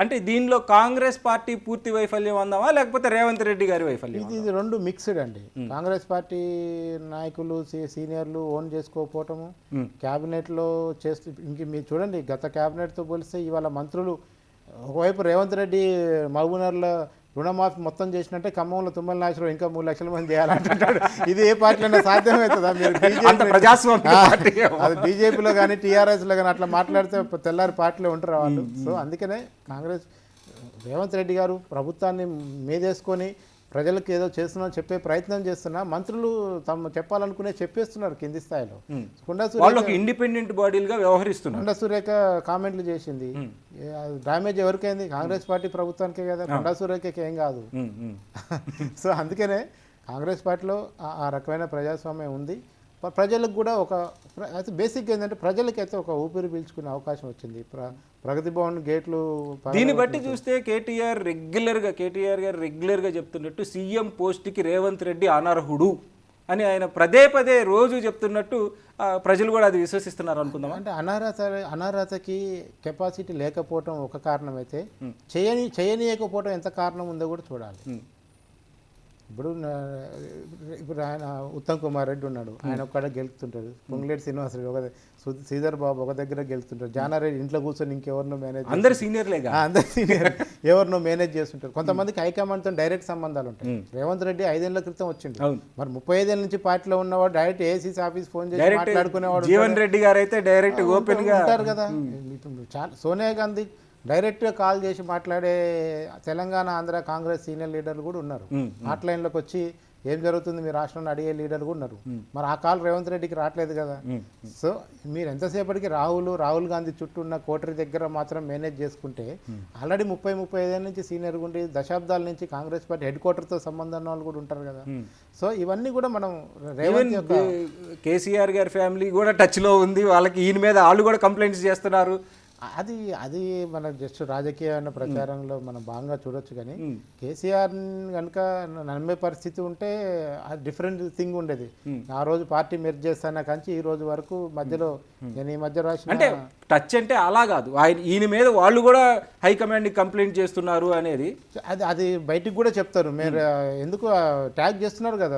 అంటే దీనిలో కాంగ్రెస్ పార్టీ పూర్తి వైఫల్యం అందామా లేకపోతే రేవంత్ రెడ్డి గారి వైఫల్యం? ఇది రెండు మిక్స్డ్ అండి. కాంగ్రెస్ పార్టీ నాయకులు సీనియర్లు ఓన్ చేసుకోకపోవటము, క్యాబినెట్లో చేస్తూ ఇంక మీరు చూడండి గత క్యాబినెట్తో పోలిస్తే ఇవాళ మంత్రులు ఒకవైపు రేవంత్ రెడ్డి మహబూబ్నగర్లో రుణమాఫీ మొత్తం చేసినట్టే ఖమ్మంలో తుమ్మల నాగేశ్వరరావు ఇంకా 3 లక్షల మంది చేయాలంటున్నాడు. ఇది ఏ పార్టీలో సాధ్యమవుతుందా? మీరు అది బీజేపీలో కానీ టీఆర్ఎస్లో కానీ అట్లా మాట్లాడితే తెల్లారి పార్టీలో ఉంటారు వాళ్ళు. సో అందుకనే కాంగ్రెస్ రేవంత్ రెడ్డి గారు ప్రభుత్వాన్ని మీదేసుకొని ప్రజలకు ఏదో చేస్తున్నాం చెప్పే ప్రయత్నం చేస్తున్నా, మంత్రులు తమ చెప్పాలనుకునే చెప్పేస్తున్నారు కింది స్థాయిలో. ఇండిపెండెంట్ బాడీలుగా వ్యవహరిస్తున్నారు. కొండా సురేఖ కామెంట్లు చేసింది, డ్యామేజ్ ఎవరికైంది? కాంగ్రెస్ పార్టీ ప్రభుత్వానికే కదా, కొండా సురేఖకి ఏం కాదు. సో అందుకనే కాంగ్రెస్ పార్టీలో ఆ రకమైన ప్రజాస్వామ్యం ఉంది. ప్రజలకు కూడా ఒక అయితే బేసిక్ ఏంటంటే ప్రజలకైతే ఒక ఊపిరి పీల్చుకునే అవకాశం వచ్చింది. ప్రగతి భవన్ గేట్లు దీన్ని బట్టి చూస్తే కేటీఆర్ గారు రెగ్యులర్గా చెప్తున్నట్టు సీఎం పోస్ట్కి రేవంత్ రెడ్డి అనర్హుడు అని ఆయన పదే రోజు చెప్తున్నట్టు ప్రజలు కూడా అది విశ్వసిస్తున్నారు అనుకుందాం. అంటే అనర్హతకి కెపాసిటీ లేకపోవటం ఒక కారణం అయితే చేయనీయకపోవటం ఎంత కారణం ఉందో కూడా చూడాలి. ఇప్పుడు ఆయన ఉత్తమ్ కుమార్ రెడ్డి ఉన్నాడు, ఆయన ఒక్కడ గెలుస్తుంటాడు. పొంగులేటి శ్రీనివాసరెడ్డి ఒక శ్రీధర్ బాబు ఒక దగ్గర గెలుతుంటారు. జానారెడ్డి ఇంట్లో కూర్చొని ఇంకెవరినో మేనేజ్ అందరు సీనియర్లేగా, అందరు సీనియర్ ఎవరినో మేనేజ్ చేస్తుంటారు. కొంతమందికి హైకమాండ్తో డైరెక్ట్ సంబంధాలు ఉంటాయి. రేవంత్ రెడ్డి 5 ఏళ్ల క్రితం వచ్చింది, మరి 35 ఏళ్ళ నుంచి పార్టీలో ఉన్నవాడు డైరెక్ట్ ఏసీసీ ఆఫీస్ ఫోన్ చేసి మాట్లాడుకునేవాడు. జీవన్ రెడ్డి గారు అయితే డైరెక్ట్ ఓపెన్ గా ఉంటారు కదా. చాలా సోనియా గాంధీ డైరెక్ట్గా కాల్ చేసి మాట్లాడే తెలంగాణ ఆంధ్ర కాంగ్రెస్ సీనియర్ లీడర్లు కూడా ఉన్నారు. హాట్లైన్లోకి వచ్చి ఏం జరుగుతుంది మీ రాష్ట్రంలో అడిగే లీడర్లు కూడా ఉన్నారు. మరి ఆ కాల్ రేవంత్ రెడ్డికి రావట్లేదు కదా. సో మీరు ఎంతసేపటికి రాహుల్ గాంధీ చుట్టూ ఉన్న కోటరీ దగ్గర మాత్రం మేనేజ్ చేసుకుంటే, ఆల్రెడీ 30-35 ఏళ్ళ నుంచి సీనియర్ ఉండి దశాబ్దాల నుంచి కాంగ్రెస్ పార్టీ హెడ్ క్వార్టర్తో సంబంధం ఉన్న వాళ్ళు కూడా ఉంటారు కదా. సో ఇవన్నీ కూడా మనం రేవంత్ యొక్క కేసీఆర్ గారి ఫ్యామిలీ కూడా టచ్ లో ఉంది, వాళ్ళకి ఈయన మీద వాళ్ళు కూడా కంప్లైంట్స్ చేస్తున్నారు. అది మన జస్ట్ రాజకీయ ప్రచారంలో మనం బాగా చూడొచ్చు. కానీ కేసీఆర్ కనుక నమ్మే పరిస్థితి ఉంటే అది డిఫరెంట్ థింగ్ ఉండేది. ఆ రోజు పార్టీ మెర్జ్ చేస్తానా కానీ ఈ రోజు వరకు మధ్యలో నేను ఈ మధ్య రాసిన అంటే టచ్ అంటే అలా కాదు, ఈయన మీద వాళ్ళు కూడా హైకమాండ్ కంప్లైంట్ చేస్తున్నారు అనేది అది బయటికి కూడా చెప్తారు. మీరు ఎందుకు ట్యాగ్ చేస్తున్నారు కదా,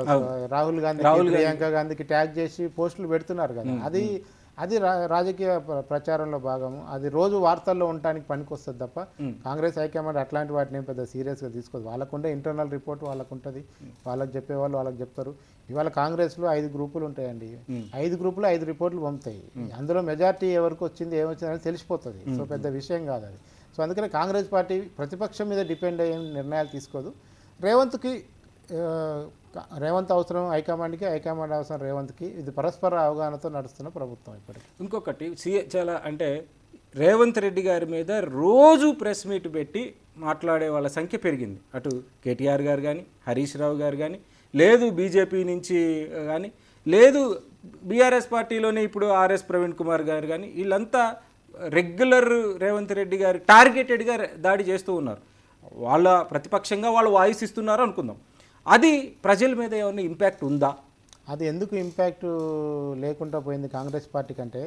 రాహుల్ గాంధీ ప్రియాంక గాంధీకి ట్యాగ్ చేసి పోస్టులు పెడుతున్నారు కదా. అది రాజకీయ ప్రచారంలో భాగము. అది రోజు వార్తల్లో ఉండటానికి పనికి వస్తుంది తప్ప కాంగ్రెస్ హైకమాండ్ అట్లాంటి వాటిని పెద్ద సీరియస్గా తీసుకోదు. వాళ్ళకుండే ఇంటర్నల్ రిపోర్ట్ వాళ్ళకు ఉంటుంది, వాళ్ళకి చెప్పేవాళ్ళు వాళ్ళకి చెప్తారు. ఇవాళ కాంగ్రెస్లో 5 గ్రూపులు ఉంటాయండి, 5 గ్రూపులు 5 రిపోర్ట్లు పంపుతాయి. అందులో మెజార్టీ ఎవరికి వచ్చింది ఏమొచ్చిందని తెలిసిపోతుంది. సో పెద్ద విషయం కాదు అది. సో అందుకని కాంగ్రెస్ పార్టీ ప్రతిపక్షం మీద డిపెండ్ అయ్యే నిర్ణయాలు తీసుకోదు. రేవంత్ అవసరం హైకమాండ్కి, హైకమాండ్ అవసరం రేవంత్కి. ఇది పరస్పర అవగాహనతో నడుస్తున్న ప్రభుత్వం ఇప్పటికి. ఇంకొకటి చాలా అంటే రేవంత్ రెడ్డి గారి మీద రోజు ప్రెస్ మీట్ పెట్టి మాట్లాడే వాళ్ళ సంఖ్య పెరిగింది. అటు కేటీఆర్ గారు కానీ, హరీష్ రావు గారు కానీ, లేదు బీజేపీ నుంచి కానీ, లేదు బీఆర్ఎస్ పార్టీలోనే ఇప్పుడు ఆర్ఎస్ ప్రవీణ్ కుమార్ గారు కానీ, వీళ్ళంతా రెగ్యులర్ రేవంత్ రెడ్డి గారు టార్గెటెడ్గా దాడి చేస్తూ ఉన్నారు. వాళ్ళ ప్రతిపక్షంగా వాళ్ళు వాయిస్ ఇస్తున్నారు అనుకుందాం. అది ప్రజల మీద ఏమైనా ఇంపాక్ట్ ఉందా? అది ఎందుకు ఇంపాక్ట్ లేకుండా పోయింది కాంగ్రెస్ పార్టీ కంటే,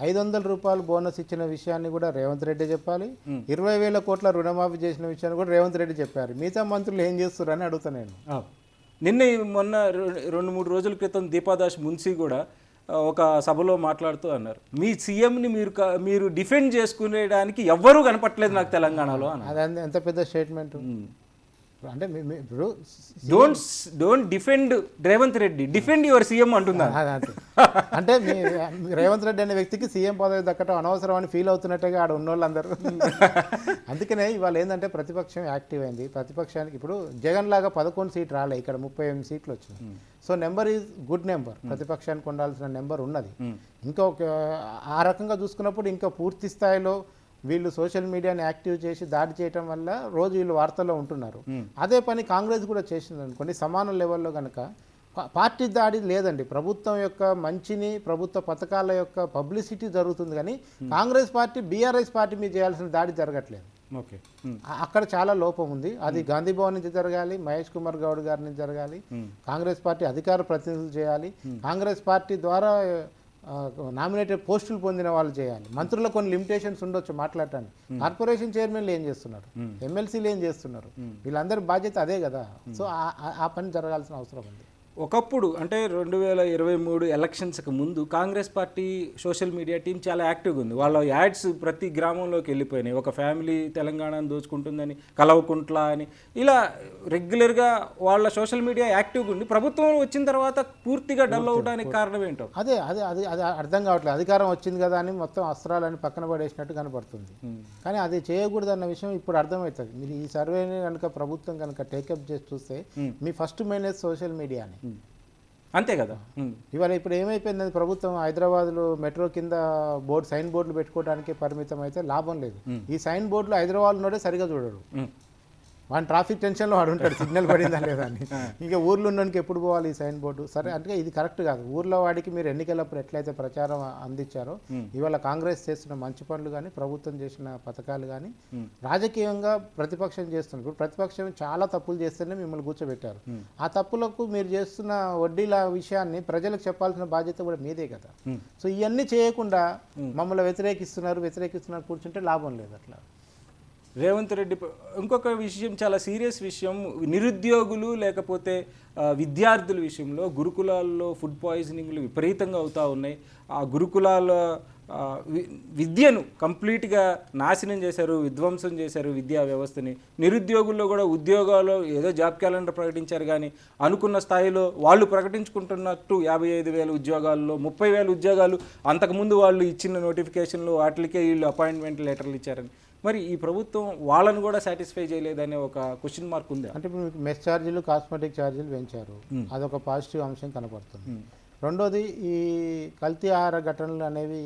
500 రూపాయలు బోనస్ ఇచ్చిన విషయాన్ని కూడా రేవంత్ రెడ్డి చెప్పాలి, 20,000 కోట్ల రుణమాఫీ చేసిన విషయాన్ని కూడా రేవంత్ రెడ్డి చెప్పారు. మిగతా మంత్రులు ఏం చేస్తున్నారని అడుగుతాను నేను. మొన్న 2-3 రోజుల క్రితం దీపాదాస్ మున్సీ కూడా ఒక సభలో మాట్లాడుతూ అన్నారు, మీ సీఎంని మీరు డిఫెండ్ చేసుకునేడానికి ఎవ్వరూ కనపట్లేదు నాకు తెలంగాణలో అని. అది ఎంత పెద్ద స్టేట్మెంట్. అంటే ఇప్పుడు don't defend Revanth Reddy, defend your CM అంటున్నారు. అంటే రేవంత్ రెడ్డి అనే వ్యక్తికి సీఎం పదవి దక్కడం అనవసరం అని ఫీల్ అవుతున్నట్టుగా ఆడ ఉన్నోళ్ళందరూ. అందుకనే ఇవాళ ఏంటంటే ప్రతిపక్షం యాక్టివ్ అయింది. ప్రతిపక్షానికి ఇప్పుడు జగన్ లాగా 11 సీట్లు రాలే, ఇక్కడ 38 సీట్లు వచ్చినాయి. So number is good number, ప్రతిపక్షానికి ఉండాల్సిన నెంబర్ ఉన్నది. ఇంకా ఆ రకంగా చూసుకున్నప్పుడు ఇంకా పూర్తి స్థాయిలో వీళ్ళు సోషల్ మీడియాని యాక్టివ్ చేసి దాడి చేయటం వల్ల రోజు వీళ్ళు వార్తల్లో ఉంటున్నారు. అదే పని కాంగ్రెస్ కూడా చేసింది అనుకోండి, సమాన లెవెల్లో కనుక పార్టీ దాడి లేదండి. ప్రభుత్వం యొక్క మంచిని, ప్రభుత్వ పథకాల యొక్క పబ్లిసిటీ జరుగుతుంది, కానీ కాంగ్రెస్ పార్టీ బీఆర్ఎస్ పార్టీ మీద చేయాల్సిన దాడి జరగట్లేదు. అక్కడ చాలా లోపం ఉంది. అది గాంధీ భవన్ నుంచి జరగాలి, మహేష్ కుమార్ గౌడ్ గారి నుంచి జరగాలి, కాంగ్రెస్ పార్టీ అధికార ప్రతినిధులు చేయాలి, కాంగ్రెస్ పార్టీ ద్వారా నామినేటెడ్ పోస్టులు పొందిన వాళ్ళు చేయాలి. మంత్రులకు కొన్ని లిమిటేషన్స్ ఉండొచ్చు మాట్లాడటానికి. కార్పొరేషన్ చైర్మన్లు ఏం చేస్తున్నారు, ఎమ్మెల్సీలు ఏం చేస్తున్నారు, వీళ్ళందరి బాధ్యత అదే కదా. సో ఆ పని జరగాల్సిన అవసరం ఉంది. ఒకప్పుడు అంటే 2023 ఎలక్షన్స్కి ముందు Congress party social media team చాలా యాక్టివ్గా ఉంది. వాళ్ళ యాడ్స్ ప్రతి గ్రామంలోకి వెళ్ళిపోయినాయి. ఒక ఫ్యామిలీ తెలంగాణను దోచుకుంటుందని, కలవకుంట్ల అని, ఇలా రెగ్యులర్గా వాళ్ళ సోషల్ మీడియా యాక్టివ్గా ఉంది. ప్రభుత్వం వచ్చిన తర్వాత పూర్తిగా డల్ అవడానికి కారణం ఏంటో అదే అదే అది అది అర్థం కావట్లేదు. అధికారం వచ్చింది కదా అని మొత్తం అస్త్రాలని పక్కన పడేసినట్టు కనపడుతుంది. కానీ అది చేయకూడదు అన్న విషయం ఇప్పుడు అర్థమవుతుంది. మీరు ఈ సర్వేని కనుక ప్రభుత్వం కనుక టేకప్ చేసి చూస్తే మీ ఫస్ట్ మేనేజ్ సోషల్ మీడియాని, అంతే కదా. ఇవాళ ఇప్పుడు ఏమైపోయింది, ప్రభుత్వం హైదరాబాద్లో మెట్రో కింద సైన్ బోర్డులు పెట్టుకోవడానికి పరిమితం అయితే లాభం లేదు. ఈ సైన్ బోర్డులు హైదరాబాద్లోనే సరిగా చూడరు. వాడిని ట్రాఫిక్ టెన్షన్లో వాడు ఉంటాడు, సిగ్నల్ పడిందా లేదా అని. ఇంకా ఊర్లో ఉండడానికి ఎప్పుడు పోవాలి ఈ సైన్ బోర్డు? సరే, అంటే ఇది కరెక్ట్ కాదు. ఊర్లో వాడికి మీరు ఎన్నికలప్పుడు ఎట్లయితే ప్రచారం అందించారో, ఇవాళ కాంగ్రెస్ చేస్తున్న మంచి పనులు కానీ, ప్రభుత్వం చేసిన పథకాలు కానీ, రాజకీయంగా ప్రతిపక్షం చేస్తున్నారు. ఇప్పుడు ప్రతిపక్షం చాలా తప్పులు చేస్తేనే మిమ్మల్ని కూర్చోబెట్టారు. ఆ తప్పులకు మీరు చేస్తున్న వడ్డీల విషయాన్ని ప్రజలకు చెప్పాల్సిన బాధ్యత కూడా మీదే కదా. సో ఇవన్నీ చేయకుండా మమ్మల్ని వ్యతిరేకిస్తున్నారు కూర్చుంటే లాభం లేదు. అట్లా రేవంత్ రెడ్డి ఇంకొక విషయం, చాలా సీరియస్ విషయం, నిరుద్యోగులు లేకపోతే విద్యార్థుల విషయంలో గురుకులాల్లో ఫుడ్ పాయిజనింగ్లు విపరీతంగా అవుతూ ఉన్నాయి. ఆ గురుకులాల విద్యను కంప్లీట్గా నాశనం చేశారు, విధ్వంసం చేశారు విద్యా వ్యవస్థని. నిరుద్యోగుల్లో కూడా ఉద్యోగాలు ఏదో జాబ్ క్యాలెండర్ ప్రకటించారు, కానీ అనుకున్న స్థాయిలో వాళ్ళు ప్రకటించుకుంటున్నట్టు 55,000 ఉద్యోగాల్లో 30,000 ఉద్యోగాలు అంతకుముందు వాళ్ళు ఇచ్చిన నోటిఫికేషన్లు వాటికే వీళ్ళు అపాయింట్మెంట్ లెటర్లు ఇచ్చారని. మరి ఈ ప్రభుత్వం వాళ్ళను కూడా సాటిస్ఫై చేయలేదనే ఒక క్వశ్చన్ మార్క్ ఉంది. అంటే ఇప్పుడు మీకు మెస్ ఛార్జీలు, కాస్మెటిక్ ఛార్జీలు పెంచారు, అదొక పాజిటివ్ అంశం కనపడుతుంది. రెండోది, ఈ కల్తీ ఆహార ఘటనలు అనేవి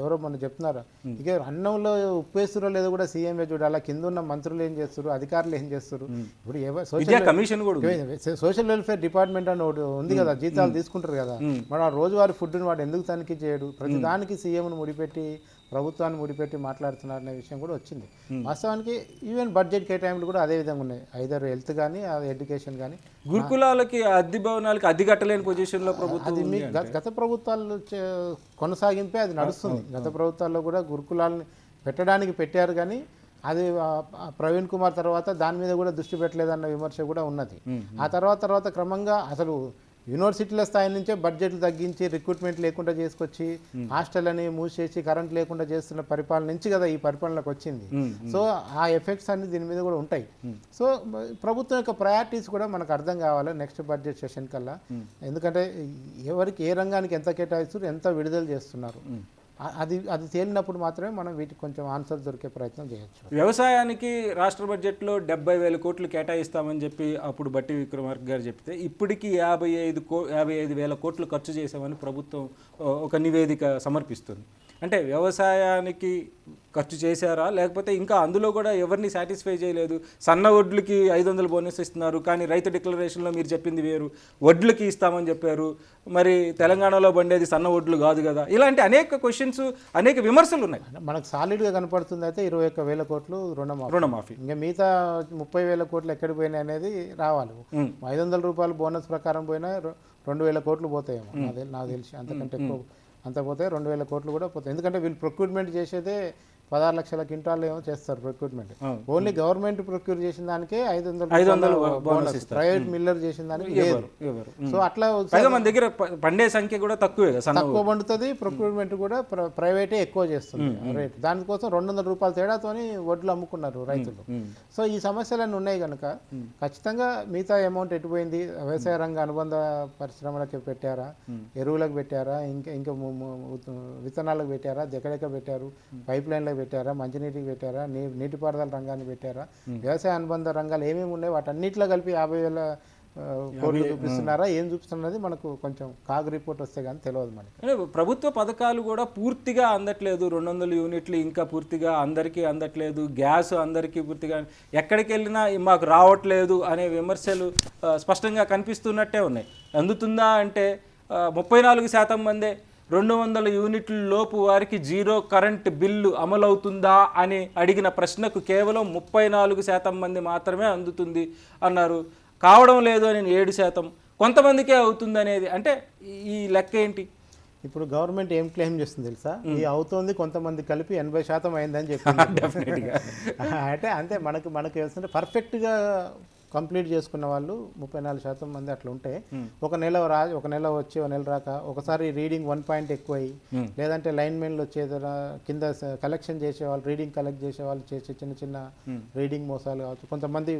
ఎవరో మనం చెప్తున్నారు. ఇక అన్నంలో ఉప్పు వేస్తురో లేదో కూడా సీఎంఏ చూడాలి, కింద ఉన్న మంత్రులు ఏం చేస్తారు, అధికారులు ఏం చేస్తారు. ఇప్పుడు కమిషన్ కూడా సోషల్ వెల్ఫేర్ డిపార్ట్మెంట్ అని ఒకటి ఉంది కదా, జీతాలు తీసుకుంటారు కదా, మరి ఆ రోజువారీ ఫుడ్ని వాడు ఎందుకు తనిఖీ చేయడు? ప్రతి దానికి సీఎంను ముడిపెట్టి, ప్రభుత్వాన్ని ముడిపెట్టి మాట్లాడుతున్నారనే విషయం కూడా వచ్చింది. వాస్తవానికి ఈవెన్ బడ్జెట్ కేటాయింపులు కూడా అదే విధంగా ఉన్నాయి. ఐదర్ హెల్త్ కానీ ఎడ్యుకేషన్ కానీ. గురుకులాలకి అద్దె భవనాలకి అద్దె కట్టలేని పొజిషన్లో ప్రభుత్వం అది మీ గత ప్రభుత్వాలు కొనసాగింపే అది నడుస్తుంది. గత ప్రభుత్వాల్లో కూడా గురుకులాలని పెట్టడానికి పెట్టారు, కానీ అది ప్రవీణ్ కుమార్ తర్వాత దాని మీద కూడా దృష్టి పెట్టలేదన్న విమర్శ కూడా ఉన్నది. ఆ తర్వాత క్రమంగా అసలు యూనివర్సిటీల స్థాయి నుంచే బడ్జెట్లు తగ్గించి, రిక్రూట్మెంట్ లేకుండా చేసుకొచ్చి, హాస్టల్ అని మూసేసి, కరెంట్ లేకుండా చేస్తున్న పరిపాలన నుంచి కదా ఈ పరిపాలనకు వచ్చింది. సో ఆ ఎఫెక్ట్స్ అన్ని దీని మీద కూడా ఉంటాయి. సో ప్రభుత్వం యొక్క ప్రయారిటీస్ కూడా మనకు అర్థం కావాలి నెక్స్ట్ బడ్జెట్ సెషన్ కల్లా. ఎందుకంటే ఎవరికి ఏ రంగానికి ఎంత కేటాయిస్తారు, ఎంత విడుదల చేస్తున్నారు, అది తేలినప్పుడు మాత్రమే మనం వీటికి కొంచెం ఆన్సర్ దొరికే ప్రయత్నం చేయొచ్చు. వ్యవసాయానికి రాష్ట్ర బడ్జెట్లో 70,000 కోట్లు కేటాయిస్తామని చెప్పి అప్పుడు బట్టి విక్రమార్క గారు చెప్తే, ఇప్పటికీ 55,000 కోట్లు ఖర్చు చేశామని ప్రభుత్వం ఒక నివేదిక సమర్పిస్తుంది. అంటే వ్యవసాయానికి ఖర్చు చేశారా, లేకపోతే ఇంకా అందులో కూడా ఎవరిని సాటిస్ఫై చేయలేదు? సన్న వడ్లకి 500 బోనస్ ఇస్తున్నారు, కానీ రైతు డిక్లరేషన్లో మీరు చెప్పింది వేరు, వడ్లకి ఇస్తామని చెప్పారు, మరి తెలంగాణలో పండేది సన్న వడ్లు కాదు కదా. ఇలాంటి అనేక క్వశ్చన్స్, అనేక విమర్శలు ఉన్నాయి. మనకు సాలిడ్గా కనపడుతుంది అయితే 21,000 కోట్లు రుణమాఫీ. ఇంకా మిగతా 30,000 కోట్లు ఎక్కడికి పోయినాయి అనేది రావాలి. 500 రూపాయలు బోనస్ ప్రకారం పోయినా 2,000 కోట్లు పోతాయేమో నాకు తెలిసి, అంతకంటే ఎక్కువ అంత పోతే 2,000 కోట్లు కూడా పోతాయి. ఎందుకంటే వీళ్ళు ప్రొక్యూర్మెంట్ చేసేదే 16 లక్షల క్వింటాలు ఏమో చేస్తారు ప్రొక్యూర్మెంట్. ఓన్లీ గవర్నమెంట్ ప్రొక్యూర్ చేసిన దానికే 500 బోనస్, ప్రైవేట్ మిల్లర్ చేసిన దానికి లేదు. సో అట్లా మన దగ్గర పండే సంఖ్య కూడా తక్కువ పండుతుంది, ప్రొక్యూర్మెంట్ కూడా ప్రైవేటే ఎక్కువ చేస్తుంది రేట్. దానికోసం 200 రూపాయల తేడాతోని వడ్లు అమ్ముకున్నారు రైతులు. సో ఈ సమస్యలన్నీ ఉన్నాయి కనుక ఖచ్చితంగా మిగతా అమౌంట్ ఎటుపోయింది? వ్యవసాయ రంగ అనుబంధ పరిశ్రమలకు పెట్టారా, ఎరువులకు పెట్టారా, ఇంకా విత్తనాలకు పెట్టారా, ఎక్కడెక్కడ పెట్టారు, పైప్ లైన్లకు పెట్టారా, మంచినీటికి పెట్టారా, నీటిపారుదల రంగాన్ని పెట్టారా, వ్యవసాయ అనుబంధ రంగాలు ఏమేమి ఉన్నాయి వాటన్నిటిలో కలిపి 50,000 కోట్లు చూపిస్తున్నారా, ఏం చూపిస్తున్నది మనకు కొంచెం కాగ్ రిపోర్ట్ వస్తే కానీ తెలియదు మనకి. ప్రభుత్వ పథకాలు కూడా పూర్తిగా అందట్లేదు. 200 యూనిట్లు ఇంకా పూర్తిగా అందరికీ అందట్లేదు, గ్యాస్ అందరికీ పూర్తిగా, ఎక్కడికి వెళ్ళినా మాకు రావట్లేదు అనే విమర్శలు స్పష్టంగా కనిపిస్తున్నట్టే ఉన్నాయి. అందుతుందా అంటే 34% మందే 200 యూనిట్ల లోపు వారికి జీరో కరెంట్ బిల్లు అమలవుతుందా అని అడిగిన ప్రశ్నకు కేవలం 34% మంది మాత్రమే అందుతుంది అన్నారు. కావడం లేదు అని 7%, కొంతమందికే అవుతుంది అనేది. అంటే ఈ లెక్క ఏంటి? ఇప్పుడు గవర్నమెంట్ ఏం క్లెయిమ్ చేస్తుంది తెలుసా? ఈ అవుతోంది కొంతమంది కలిపి 80% అయిందని చెప్పి. అంటే అంతే, మనకు వేస్తుంటే పర్ఫెక్ట్గా కంప్లీట్ చేసుకున్న వాళ్ళు 34% మంది అట్లా ఉంటే, ఒక నెల వచ్చి ఒక నెల రాక, ఒకసారి రీడింగ్ 1 పాయింట్ ఎక్కువయ్యి, లేదంటే లైన్మెన్లు వచ్చేది కింద కలెక్షన్ చేసేవాళ్ళు, రీడింగ్ కలెక్ట్ చేసేవాళ్ళు చేసే చిన్న చిన్న రీడింగ్ మోసాలు కావచ్చు. కొంతమంది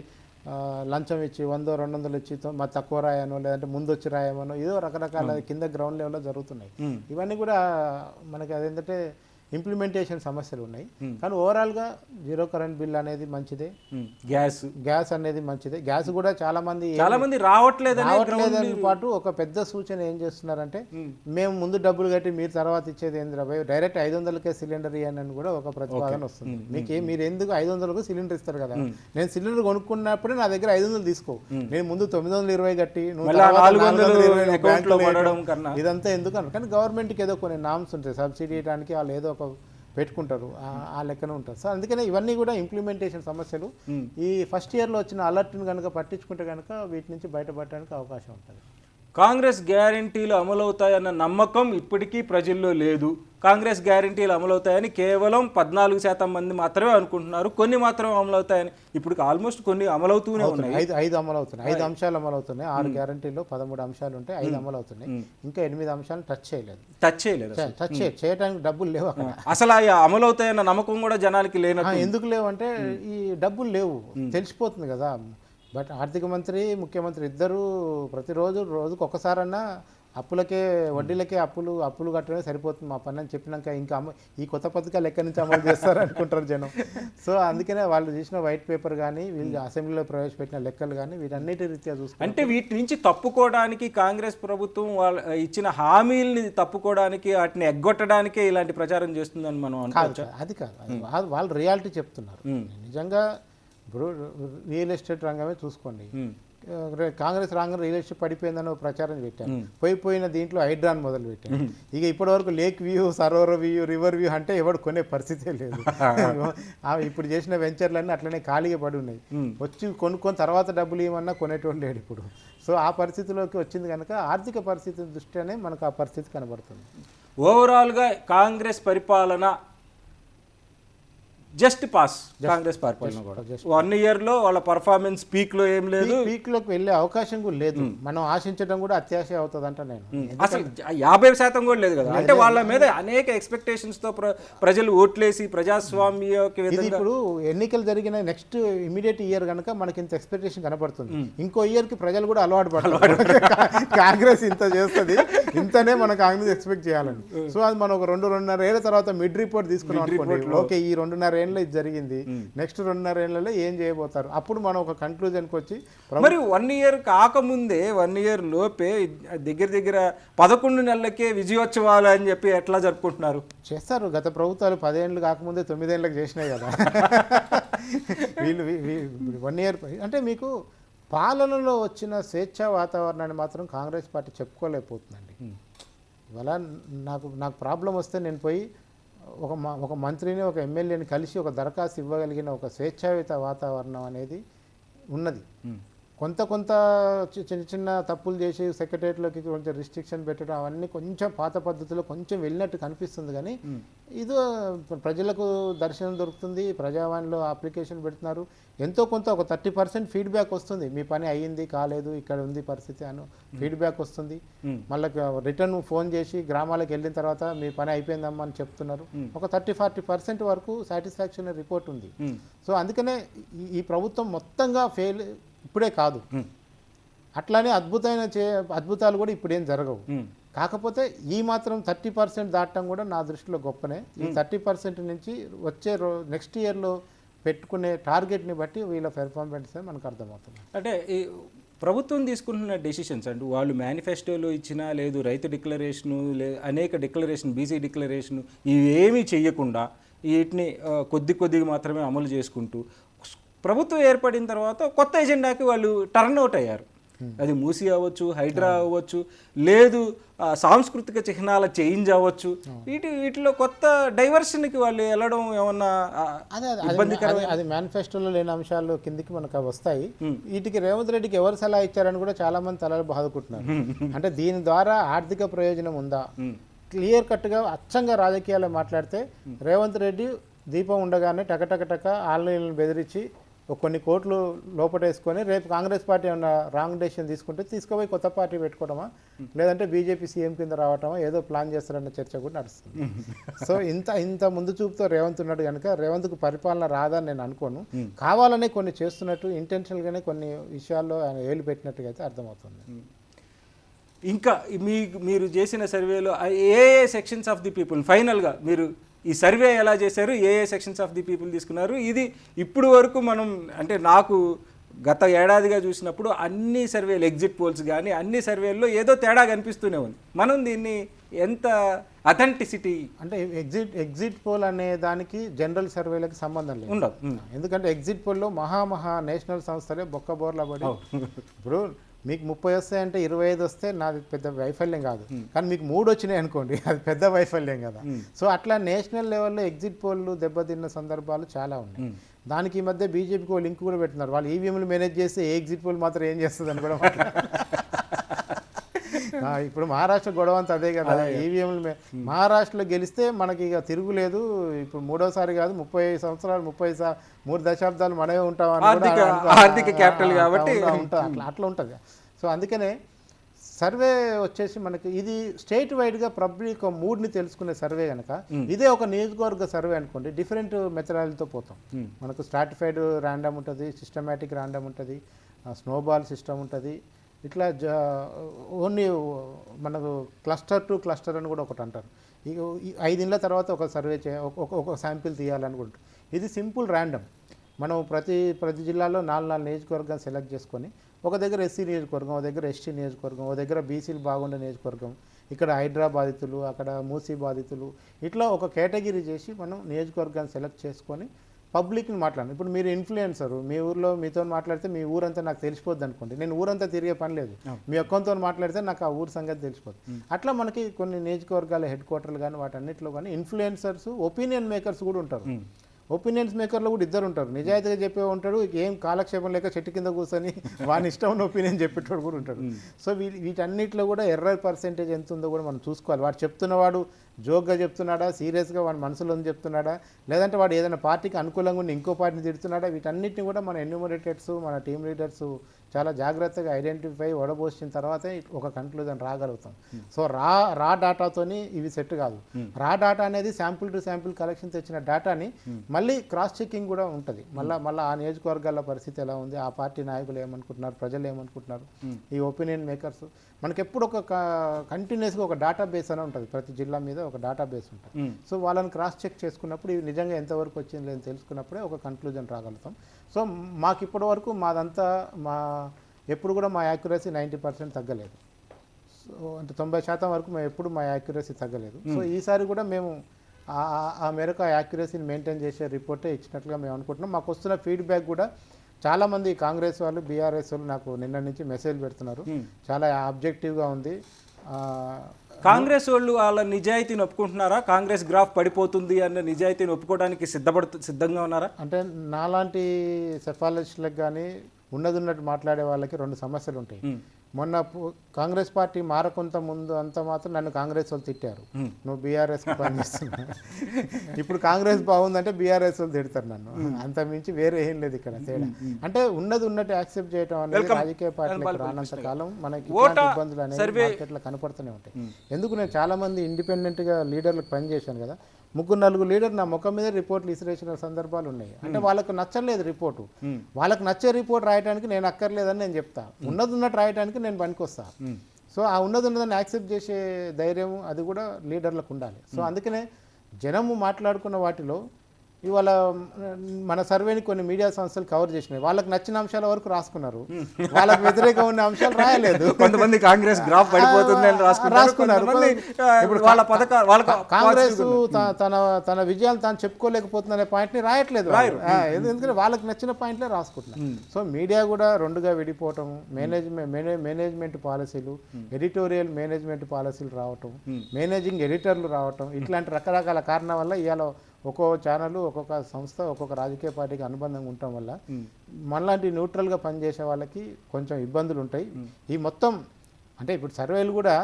లంచం ఇచ్చి 100-200 ఇచ్చి మరి తక్కువ రాయనో, లేదంటే ముందు వచ్చి రాయమనో, ఏదో రకరకాల కింద గ్రౌండ్ లెవెల్లో జరుగుతున్నాయి. ఇవన్నీ కూడా మనకి అదేంటంటే ఇంప్లిమెంటేషన్ సమస్యలు ఉన్నాయి. కానీ ఓవరాల్గా జీరో కరెంట్ బిల్ అనేది మంచిదే, గ్యాస్ అనేది మంచిదే. గ్యాస్ కూడా చాలా మంది రావట్లేదని పాటు ఒక పెద్ద సూచన ఏం చేస్తున్నారంటే, మేము ముందు డబ్బులు కట్టి మీరు తర్వాత ఇచ్చేది ఏంద్రా భయ్, డైరెక్ట్ 500కే సిలిండర్ ఇవ్వని కూడా ఒక ప్రతిపాదన వస్తుంది. మీరు ఎందుకు 500కు సిలిండర్ ఇస్తారు కదా, నేను సిలిండర్ కొనుక్కున్నప్పుడే నా దగ్గర 500 తీసుకో, నేను ముందు 920 కట్టి ఇదంతా ఎందుకు అన్నారు. కానీ గవర్నమెంట్కి ఏదో కొన్ని నామ్స్ ఉంటాయి, సబ్సిడీ ఇవ్వడానికి వాళ్ళు ఏదో పెట్టుకుంటారు, ఆ లెక్కన ఉంటారు. సో అందుకనే ఇవన్నీ కూడా ఇంప్లిమెంటేషన్ సమస్యలు. ఈ ఫస్ట్ ఇయర్లో వచ్చిన అలర్ట్ని కనుక పట్టించుకుంటే కనుక వీటి నుంచి బయటపడడానికి అవకాశం ఉంటుంది. కాంగ్రెస్ గ్యారంటీలు అమలవుతాయన్న నమ్మకం ఇప్పటికీ ప్రజల్లో లేదు. కాంగ్రెస్ గ్యారంటీలు అమలవుతాయని కేవలం 14% మంది మాత్రమే అనుకుంటున్నారు. కొన్ని మాత్రమే అమలవుతాయని ఇప్పుడు ఆల్మోస్ట్ కొన్ని అమలవుతూనే ఉన్నాయి. ఐదు అమలు అవుతున్నాయి. 5 అంశాలు అమలు అవుతున్నాయి. 6 గ్యారంటీలో 13 అంశాలు ఉంటాయి. 5 అమలు అవుతున్నాయి. ఇంకా 8 అంశాలు టచ్ చేయలేదు. చేయడానికి డబ్బులు లేవు అక్కడ. అసలు ఆ అమలవుతాయన్న నమ్మకం కూడా జనానికి లేనట్టు. ఎందుకు లేవు అంటే ఈ డబ్బులు లేవు, తెలిసిపోతుంది కదా. బట్ ఆర్థిక మంత్రి, ముఖ్యమంత్రి ఇద్దరు రోజుకు ఒక్కసారన్నా అప్పులకే వడ్డీలకే అప్పులు కట్టడమే సరిపోతుంది మా పని అని చెప్పినాక ఇంకా ఈ కొత్త పథకాలు ఎక్కడి నుంచి అమలు చేస్తారు అనుకుంటారు జనం. సో అందుకనే వాళ్ళు చేసిన వైట్ పేపర్ కానీ వీళ్ళు అసెంబ్లీలో ప్రవేశపెట్టిన లెక్కలు కానీ వీటన్నిటి రీత్యా చూసుకుంటే అంటే వీటి నుంచి తప్పుకోవడానికి కాంగ్రెస్ ప్రభుత్వం వాళ్ళ ఇచ్చిన హామీల్ని తప్పుకోవడానికి వాటిని ఎగ్గొట్టడానికే ఇలాంటి ప్రచారం చేస్తుందని మనం అనుకోవచ్చు. అది కాదు, వాళ్ళు రియాలిటీ చెప్తున్నారు. నిజంగా ఇప్పుడు రియల్ ఎస్టేట్ రంగమే చూసుకోండి. కాంగ్రెస్ రాగానే రియల్ ఎస్టేట్ పడిపోయిందని ప్రచారం పెట్టాను. పోయిన దీంట్లో హైడ్రాన్ మొదలు పెట్టాను. ఇక ఇప్పటి వరకు lake view, Sarovar view, river view అంటే ఎవడు కొనే పరిస్థితే లేదు. ఇప్పుడు చేసిన వెంచర్లన్నీ అట్లనే ఖాళీగా పడి ఉన్నాయి. వచ్చి కొనుక్కొని తర్వాత డబ్బులు ఏమన్నా కొనేటోళ్ళు లేడు ఇప్పుడు. సో ఆ పరిస్థితిలోకి వచ్చింది కనుక ఆర్థిక పరిస్థితి దృష్ట్యానే మనకు ఆ పరిస్థితి కనబడుతుంది. ఓవరాల్గా కాంగ్రెస్ పరిపాలన జస్ట్ పాస్. కాంగ్రెస్ పరిపాలన కూడా 1 ఇయర్లో వాళ్ళ పర్ఫార్మెన్స్ పీక్లో ఏం లేదు, పీక్లోకి వెళ్ళే అవకాశం కూడా లేదు. మనం ఆశించడం కూడా అత్యాశ అవుతుంది అంట. నేను అసలు 50% కూడా లేదు కదా. అంటే వాళ్ళ మీద అనేక ఎక్స్పెక్టేషన్స్తో ప్రజలు ఓట్లేసి ప్రజాస్వామ్య ఇప్పుడు ఎన్నికలు జరిగిన నెక్స్ట్ ఇమీడియట్ ఇయర్ కనుక మనకి ఇంత ఎక్స్పెక్టేషన్ కనబడుతుంది. ఇంకో ఇయర్కి ప్రజలు కూడా అలవాటు పడాలి. కాంగ్రెస్ ఇంత చేస్తుంది, ఇంతనే మన కాంగ్రెస్ ఎక్స్పెక్ట్ చేయాలని. సో అది మనం ఒక 2-2.5 ఏళ్ళ తర్వాత మిడ్ రిపోర్ట్ తీసుకున్నాం అనుకోండి. ఓకే, ఈ 2.5 ఏళ్ళలో ఇది జరిగింది, నెక్స్ట్ 2.5 ఏళ్లలో ఏం చేయబోతారు, అప్పుడు మనం ఒక కన్క్లూజన్కి వచ్చి. మరి 1 ఇయర్ కాకముందే 1 ఇయర్ లోపే దగ్గర 11 నెలలకే విజయోత్సవాలు అని చెప్పి ఎట్లా జరుపుకుంటున్నారు? చేస్తారు. గత ప్రభుత్వాలు 10 ఏళ్ళు కాకముందే 9 ఏళ్ళకి చేసినాయి కదా. వీళ్ళు 1 ఇయర్ అంటే మీకు పాలనలో వచ్చిన స్వేచ్ఛా వాతావరణాన్ని మాత్రం కాంగ్రెస్ పార్టీ చెప్పుకోలేకపోతుందండి. ఇవాళ నాకు ప్రాబ్లం వస్తే నేను పోయి ఒక మంత్రిని, ఒక ఎమ్మెల్యేని కలిసి ఒక దరఖాస్తు ఇవ్వగలిగిన ఒక స్వేచ్ఛాయుత వాతావరణం అనేది ఉన్నది. కొంత చిన్న తప్పులు చేసి సెక్రటరియట్లోకి కొంచెం రిస్ట్రిక్షన్ పెట్టడం అవన్నీ కొంచెం పాత పద్ధతిలో కొంచెం వెళ్ళినట్టు కనిపిస్తుంది. కానీ ఇది ప్రజలకు దర్శనం దొరుకుతుంది. ప్రజావాణిలో అప్లికేషన్ పెడుతున్నారు. ఎంతో కొంత ఒక 30% ఫీడ్బ్యాక్ వస్తుంది. మీ పని అయ్యింది, కాలేదు, ఇక్కడ ఉంది పరిస్థితి అని ఫీడ్బ్యాక్ వస్తుంది. మళ్ళీ రిటర్న్ ఫోన్ చేసి గ్రామాలకు వెళ్ళిన తర్వాత మీ పని అయిపోయిందమ్మా అని చెప్తున్నారు. ఒక 30-40% వరకు సాటిస్ఫాక్షన్ రిపోర్ట్ ఉంది. సో అందుకనే ఈ ప్రభుత్వం మొత్తంగా ఫెయిల్ ఇప్పుడే కాదు. అట్లానే అద్భుతాలు కూడా ఇప్పుడేం జరగవు. కాకపోతే ఈ మాత్రం 30% దాటడం కూడా నా దృష్టిలో గొప్పనే. ఈ 30% నుంచి వచ్చే నెక్స్ట్ ఇయర్లో పెట్టుకునే టార్గెట్ని బట్టి వీళ్ళ పెర్ఫార్మెన్స్ మనకు అర్థమవుతుంది. అంటే ఈ ప్రభుత్వం తీసుకుంటున్న డెసిషన్స్ అంటే వాళ్ళు మేనిఫెస్టోలో ఇచ్చినా లేదు, రైతు డిక్లరేషను, అనేక డిక్లరేషన్, బీసీ డిక్లరేషను, ఇవేమీ చెయ్యకుండా వీటిని కొద్దిగా మాత్రమే అమలు చేసుకుంటూ ప్రభుత్వం ఏర్పడిన తర్వాత కొత్త ఎజెండాకి వాళ్ళు టర్న్ అవుట్ అయ్యారు. అది మూసీ అవ్వచ్చు, హైడ్రా అవ్వచ్చు, లేదు సాంస్కృతిక చిహ్నాల చేంజ్ అవ్వచ్చు. వీటిలో కొత్త డైవర్షన్కి వాళ్ళు వెళ్ళడం ఏమన్నా ఇబ్బందికరమైన? అది మేనిఫెస్టోలో లేని అంశాలు కిందికి మనకు వస్తాయి. వీటికి రేవంత్ రెడ్డికి ఎవరు సలహా ఇచ్చారని కూడా చాలా మంది తలలు బాదుకుంటున్నారు. అంటే దీని ద్వారా ఆర్థిక ప్రయోజనం ఉందా? క్లియర్ కట్గా అచ్చంగా రాజకీయాల్లో మాట్లాడితే రేవంత్ రెడ్డి దీపం ఉండగానే టక ఆన్లైన్లను బెదిరించి కొన్ని కోట్లు లోపటేసుకొని రేపు కాంగ్రెస్ పార్టీ ఏమన్నా రాంగ్ డెసిషన్ తీసుకుపోయి కొత్త పార్టీ పెట్టుకోవడమా, లేదంటే బీజేపీ సీఎం కింద రావటమా, ఏదో ప్లాన్ చేస్తారన్న చర్చ కూడా నడుస్తుంది. సో ఇంత ముందు చూపుతో రేవంత్ ఉన్నాడు కనుక రేవంత్కు పరిపాలన రాదని నేను అనుకోను. కావాలనే కొన్ని చేస్తున్నట్టు, ఇంటెన్షనల్గానే కొన్ని విషయాల్లో ఆయన ఏలు పెట్టినట్టుగా అయితే అర్థమవుతుంది. ఇంకా మీరు చేసిన సర్వేలో ఏ సెక్షన్స్ ఆఫ్ ది పీపుల్ ఫైనల్గా మీరు ఈ సర్వే ఎలా చేశారు, ఏ సెక్షన్స్ ఆఫ్ ది పీపుల్ తీసుకున్నారు? ఇది ఇప్పుడు వరకు మనం అంటే నాకు గత ఏడాదిగా చూసినప్పుడు అన్ని సర్వేలు, ఎగ్జిట్ పోల్స్ కానీ అన్ని సర్వేల్లో ఏదో తేడా కనిపిస్తూనే ఉంది. మనం దీన్ని ఎంత అథెంటిసిటీ అంటే ఎగ్జిట్ పోల్ అనే దానికి జనరల్ సర్వేలకు సంబంధం లేదు, ఉండదు. ఎందుకంటే ఎగ్జిట్ పోల్లో మహా నేషనల్ సంస్థలే బొక్కబోర్లా పడి ఇప్పుడు మీకు 30 వస్తాయంటే 25 వస్తే నాది పెద్ద వైఫల్యం కాదు. కానీ మీకు 3 వచ్చినాయి అనుకోండి, అది పెద్ద వైఫల్యం కదా. సో అట్లా నేషనల్ లెవెల్లో ఎగ్జిట్ పోల్లు దెబ్బతిన్న సందర్భాలు చాలా ఉన్నాయి. దానికి ఈ మధ్య బీజేపీకి లింక్ కూడా పెడుతున్నారు. వాళ్ళు ఈవీఎంలు మేనేజ్ చేస్తే ఏ ఎగ్జిట్ పోల్ మాత్రం ఏం చేస్తుంది అని కూడా ఇప్పుడు మహారాష్ట్ర గొడవ అంతా అదే కదా, ఈవీఎంలు మహారాష్ట్రలో గెలిస్తే మనకి ఇక తిరుగులేదు. ఇప్పుడు మూడోసారి కాదు, 30 సంవత్సరాలు 3 దశాబ్దాలు మనమే ఉంటామని ఆర్థిక క్యాపిటల్ కాబట్టి అట్లా ఉంటుంది. సో అందుకనే సర్వే వచ్చేసి మనకి ఇది స్టేట్ వైడ్గా పబ్లిక్ మూడ్ని తెలుసుకునే సర్వే కనుక ఇదే ఒక నియోజకవర్గ సర్వే అనుకోండి, డిఫరెంట్ మెథడాలజీతో పోతాం. మనకు స్ట్రాటిఫైడ్ ర్యాండమ్ ఉంటుంది, సిస్టమేటిక్ ర్యాండమ్ ఉంటుంది, స్నోబాల్ సిస్టమ్ ఉంటుంది. ఇట్లా ఓన్లీ మనకు క్లస్టర్ టు క్లస్టర్ అని కూడా ఒకటి అంటారు. 5 ఏళ్ల తర్వాత ఒక సర్వే ఒక శాంపిల్ తీయాలని కూడా. ఇది సింపుల్ ర్యాండమ్. మనం ప్రతి జిల్లాలో 4 నియోజకవర్గాలు సెలెక్ట్ చేసుకొని ఒక దగ్గర ఎస్సీ నియోజకవర్గం, ఒక దగ్గర ఎస్టీ నియోజకవర్గం, ఒక దగ్గర బీసీలు బాగుండే నియోజకవర్గం, ఇక్కడ హైడ్రా బాధితులు, అక్కడ మూసీ బాధితులు, ఇట్లా ఒక కేటగిరీ చేసి మనం నియోజకవర్గాన్ని సెలెక్ట్ చేసుకొని పబ్లిక్ని మాట్లాడాలి. ఇప్పుడు మీరు ఇన్ఫ్లుయెన్సరు, మీ ఊర్లో మీతో మాట్లాడితే మీ ఊరంతా నాకు తెలిసిపోద్ది అనుకోండి. నేను ఊరంతా తిరిగే పని లేదు, మీ అక్కతో మాట్లాడితే నాకు ఆ ఊరు సంగతి తెలిసిపోద్ది. అట్లా మనకి కొన్ని నియోజకవర్గాల హెడ్ క్వార్టర్లు కానీ వాటన్నిటిలో కానీ ఇన్ఫ్లుయెన్సర్స్, ఒపీనియన్ మేకర్స్ కూడా ఉంటారు. ఒపీనియన్స్ మేకర్లో కూడా 2 ఉంటారు. నిజాయితీగా చెప్పే ఉంటాడు, ఏం కాలక్షేపం లేక చెట్టు కింద కూర్చొని వాని ఇష్టం ఉన్న ఒపీనియన్ చెప్పేటోడు కూడా ఉంటాడు. సో వీటన్నిటిలో కూడా ఎర్రర్ పర్సెంటేజ్ ఎంత ఉందో కూడా మనం చూసుకోవాలి. వాడు చెప్తున్నవాడు జోక్గా చెప్తున్నాడా, సీరియస్గా వాడి మనసులో చెప్తున్నాడా, లేదంటే వాడు ఏదైనా పార్టీకి అనుకూలంగా ఉండి ఇంకో పార్టీని తిడుతున్నాడా, వీటన్నిటిని కూడా మన ఎన్యూమరేటర్స్, మన టీమ్ లీడర్స్ చాలా జాగ్రత్తగా ఐడెంటిఫై వడబోసిన తర్వాతే ఒక కన్క్లూజన్ రాగలుగుతాం. సో రా డాటాతోని ఇవి సెట్ కాదు. రా డాటా అనేది శాంపుల్ టు శాంపుల్ కలెక్షన్ తెచ్చిన డేటాని మళ్ళీ క్రాస్ చెకింగ్ కూడా ఉంటుంది. మళ్ళీ ఆ నియోజకవర్గాల పరిస్థితి ఎలా ఉంది, ఆ పార్టీ నాయకులు ఏమనుకుంటున్నారు, ప్రజలు ఏమనుకుంటున్నారు, ఈ ఒపీనియన్ మేకర్స్. మనకి ఎప్పుడు ఒక కంటిన్యూస్గా ఒక డేటా బేస్ అని ఉంటుంది, ప్రతి జిల్లా మీద ఒక డేటా బేస్ ఉంటుంది. సో వాళ్ళని క్రాస్ చెక్ చేసుకున్నప్పుడు ఇవి నిజంగా ఎంతవరకు వచ్చింది లేదని తెలుసుకున్నప్పుడే ఒక కన్క్లూజన్ రాగలుగుతాం. సో మాకు ఇప్పటి వరకు మాదంతా ఎప్పుడు కూడా మా యాక్యురసీ 90% తగ్గలేదు. సో అంటే 90% వరకు మేము ఎప్పుడు మా యాక్యురసీ తగ్గలేదు. సో ఈసారి కూడా మేము ఆ మేరకు ఆ యాక్యురసీని మెయింటైన్ చేసే రిపోర్టే ఇచ్చినట్లుగా మేము అనుకుంటున్నాం. మాకు వస్తున్న ఫీడ్బ్యాక్ కూడా చాలామంది కాంగ్రెస్ వాళ్ళు, బీఆర్ఎస్ వాళ్ళు నాకు నిన్న నుంచి మెసేజ్ పెడుతున్నారు, చాలా ఆబ్జెక్టివ్గా ఉంది. కాంగ్రెస్ వాళ్ళు వాళ్ళ నిజాయితీని ఒప్పుకుంటున్నారా? కాంగ్రెస్ గ్రాఫ్ పడిపోతుంది అన్న నిజాయితీని ఒప్పుకోవడానికి సిద్ధంగా ఉన్నారా? అంటే నాలాంటి సెఫాలజిస్టులకు కానీ ఉన్నట్టు మాట్లాడే వాళ్ళకి 2 సమస్యలు ఉంటాయి. మొన్న కాంగ్రెస్ పార్టీ మారకొంత ముందు అంత మాత్రం నన్ను కాంగ్రెస్ వాళ్ళు తిట్టారు, నువ్వు బీఆర్ఎస్కి పనిచేస్తున్నా. ఇప్పుడు కాంగ్రెస్ బాగుందంటే బీఆర్ఎస్ వాళ్ళు తిడతారు నన్ను, అంత మించి వేరే ఏం లేదు ఇక్కడ తేడా. అంటే ఉన్నట్టు యాక్సెప్ట్ చేయడం అనేది రాజకీయ పార్టీలకు రానంత కాలం మనకి ఇబ్బందులు అనేవి మార్కెట్లో కనపడుతూనే ఉంటాయి. ఎందుకు నేను చాలా మంది ఇండిపెండెంట్గా లీడర్లకు పనిచేశాను కదా, 3-4 లీడర్ నా ముఖం మీద రిపోర్ట్లు ఇసిరేసిన సందర్భాలు ఉన్నాయి. అంటే వాళ్ళకు నచ్చలేదు రిపోర్టు, వాళ్ళకు నచ్చే రిపోర్ట్ రాయడానికి నేను అక్కర్లేదని నేను చెప్తా, ఉన్నట్టు రాయడానికి నేను పనికొస్తా. సో ఆ ఉన్నదాన్ని యాక్సెప్ట్ చేసే ధైర్యం అది కూడా లీడర్లకు ఉండాలి. సో అందుకనే జనము మాట్లాడుకున్న వాటిలో ఇవాళ మన సర్వేని కొన్ని మీడియా సంస్థలు కవర్ చేసినాయి. వాళ్ళకి నచ్చిన అంశాల వరకు రాసుకున్నారు, వాళ్ళకి వ్యతిరేకంగా ఉన్న అంశాలు రాయలేదు. కొంతమంది కాంగ్రెస్ గ్రాఫ్ పడిపోతుంది అని రాసుకున్నారు. ఇప్పుడు కాంగ్రెస్ తన విజయాలు తాను చెప్పుకోలేకపోతుందనే పాయింట్ని రాయట్లేదు, ఎందుకంటే వాళ్ళకి నచ్చిన పాయింట్లే రాసుకుంటున్నారు. సో మీడియా కూడా 2గా విడిపోవటం, మేనేజ్మెంట్ పాలసీలు, ఎడిటోరియల్ మేనేజ్మెంట్ పాలసీలు రావటం, మేనేజింగ్ ఎడిటర్లు రావటం, ఇట్లాంటి రకరకాల కారణాల వల్ల ఇవాళ ఒక్కొక్క ఛానల్, ఒక్కొక్క సంస్థ, ఒక్కొక్క రాజకీయ పార్టీకి అనుబంధంగా ఉండటం వల్ల మనలాంటి న్యూట్రల్గా పనిచేసే వాళ్ళకి కొంచెం ఇబ్బందులు ఉంటాయి. ఈ మొత్తం అంటే ఇప్పుడు సర్వేలు కూడా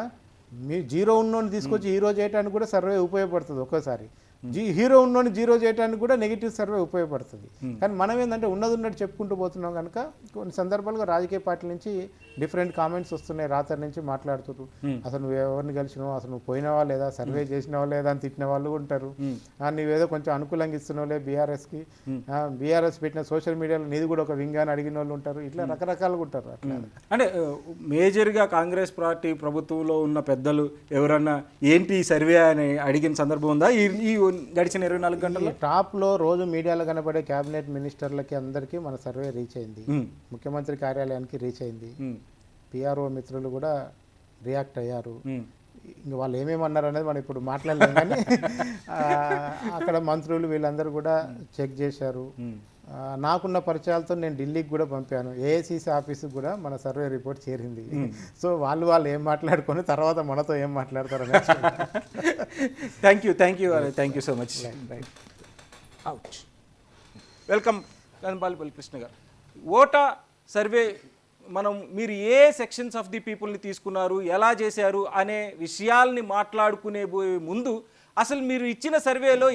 మీ జీరో ఉన్నోని తీసుకొచ్చి హీరో చేయడానికి కూడా సర్వే ఉపయోగపడుతుంది. ఒక్కోసారి హీరో ఉన్నోని జీరో చేయడానికి కూడా నెగిటివ్ సర్వే ఉపయోగపడుతుంది. కానీ మనం ఏంటంటే ఉన్నట్టు చెప్పుకుంటూ పోతున్నాం కనుక కొన్ని సందర్భాలుగా రాజకీయ పార్టీల నుంచి డిఫరెంట్ కామెంట్స్ వస్తున్నాయి, రాత్రి నుంచి మాట్లాడుతున్నారు, అసలు నువ్వు ఎవరిని కలిసినావు, అసలు నువ్వు పోయినావా లేదా, సర్వే చేసినావా లేదా అని తిట్టిన వాళ్ళు ఉంటారు, నువ్వేదో కొంచెం అనుకూలంగా ఇస్తున్నావులే బీఆర్ఎస్కి, బీఆర్ఎస్ పెట్టిన సోషల్ మీడియాలో నీది కూడా ఒక వింగ్ అని అడిగిన వాళ్ళు ఉంటారు, ఇట్లా రకరకాలుగా ఉంటారు. అట్లా అంటే మేజర్గా కాంగ్రెస్ పార్టీ ప్రభుత్వంలో ఉన్న పెద్దలు ఎవరన్నా ఏంటి ఈ సర్వే అని అడిగిన సందర్భం ఉందా ఈ గడిచిన 24 గంటలు? టాప్లో రోజు మీడియాలో కనబడే క్యాబినెట్ మినిస్టర్లకి అందరికీ మన సర్వే రీచ్ అయింది, ముఖ్యమంత్రి కార్యాలయానికి రీచ్ అయింది, పిఆర్ఓ మిత్రులు కూడా రియాక్ట్ అయ్యారు. ఇంక వాళ్ళు ఏమేమన్నారు అనేది మనం ఇప్పుడు మాట్లాడలేము, కానీ అక్కడ మంత్రులు వీళ్ళందరూ కూడా చెక్ చేశారు. నాకున్న పరిచయాలతో నేను ఢిల్లీకి కూడా పంపాను, ఏఐసిసి ఆఫీస్కి కూడా మన సర్వే రిపోర్ట్ చేరింది. సో వాళ్ళు ఏం మాట్లాడుకొని తర్వాత మనతో ఏం మాట్లాడతారు. Thank you so much. Welcome Kanpalapalli Krishna garu. ఓటా సర్వే మనం మీరు ఏ సెక్షన్స్ ఆఫ్ ది పీపుల్ని తీసుకున్నారు, ఎలా చేశారు అనే విషయాల్ని మాట్లాడుకునే ముందు అసలు మీరు ఇచ్చిన సర్వేలో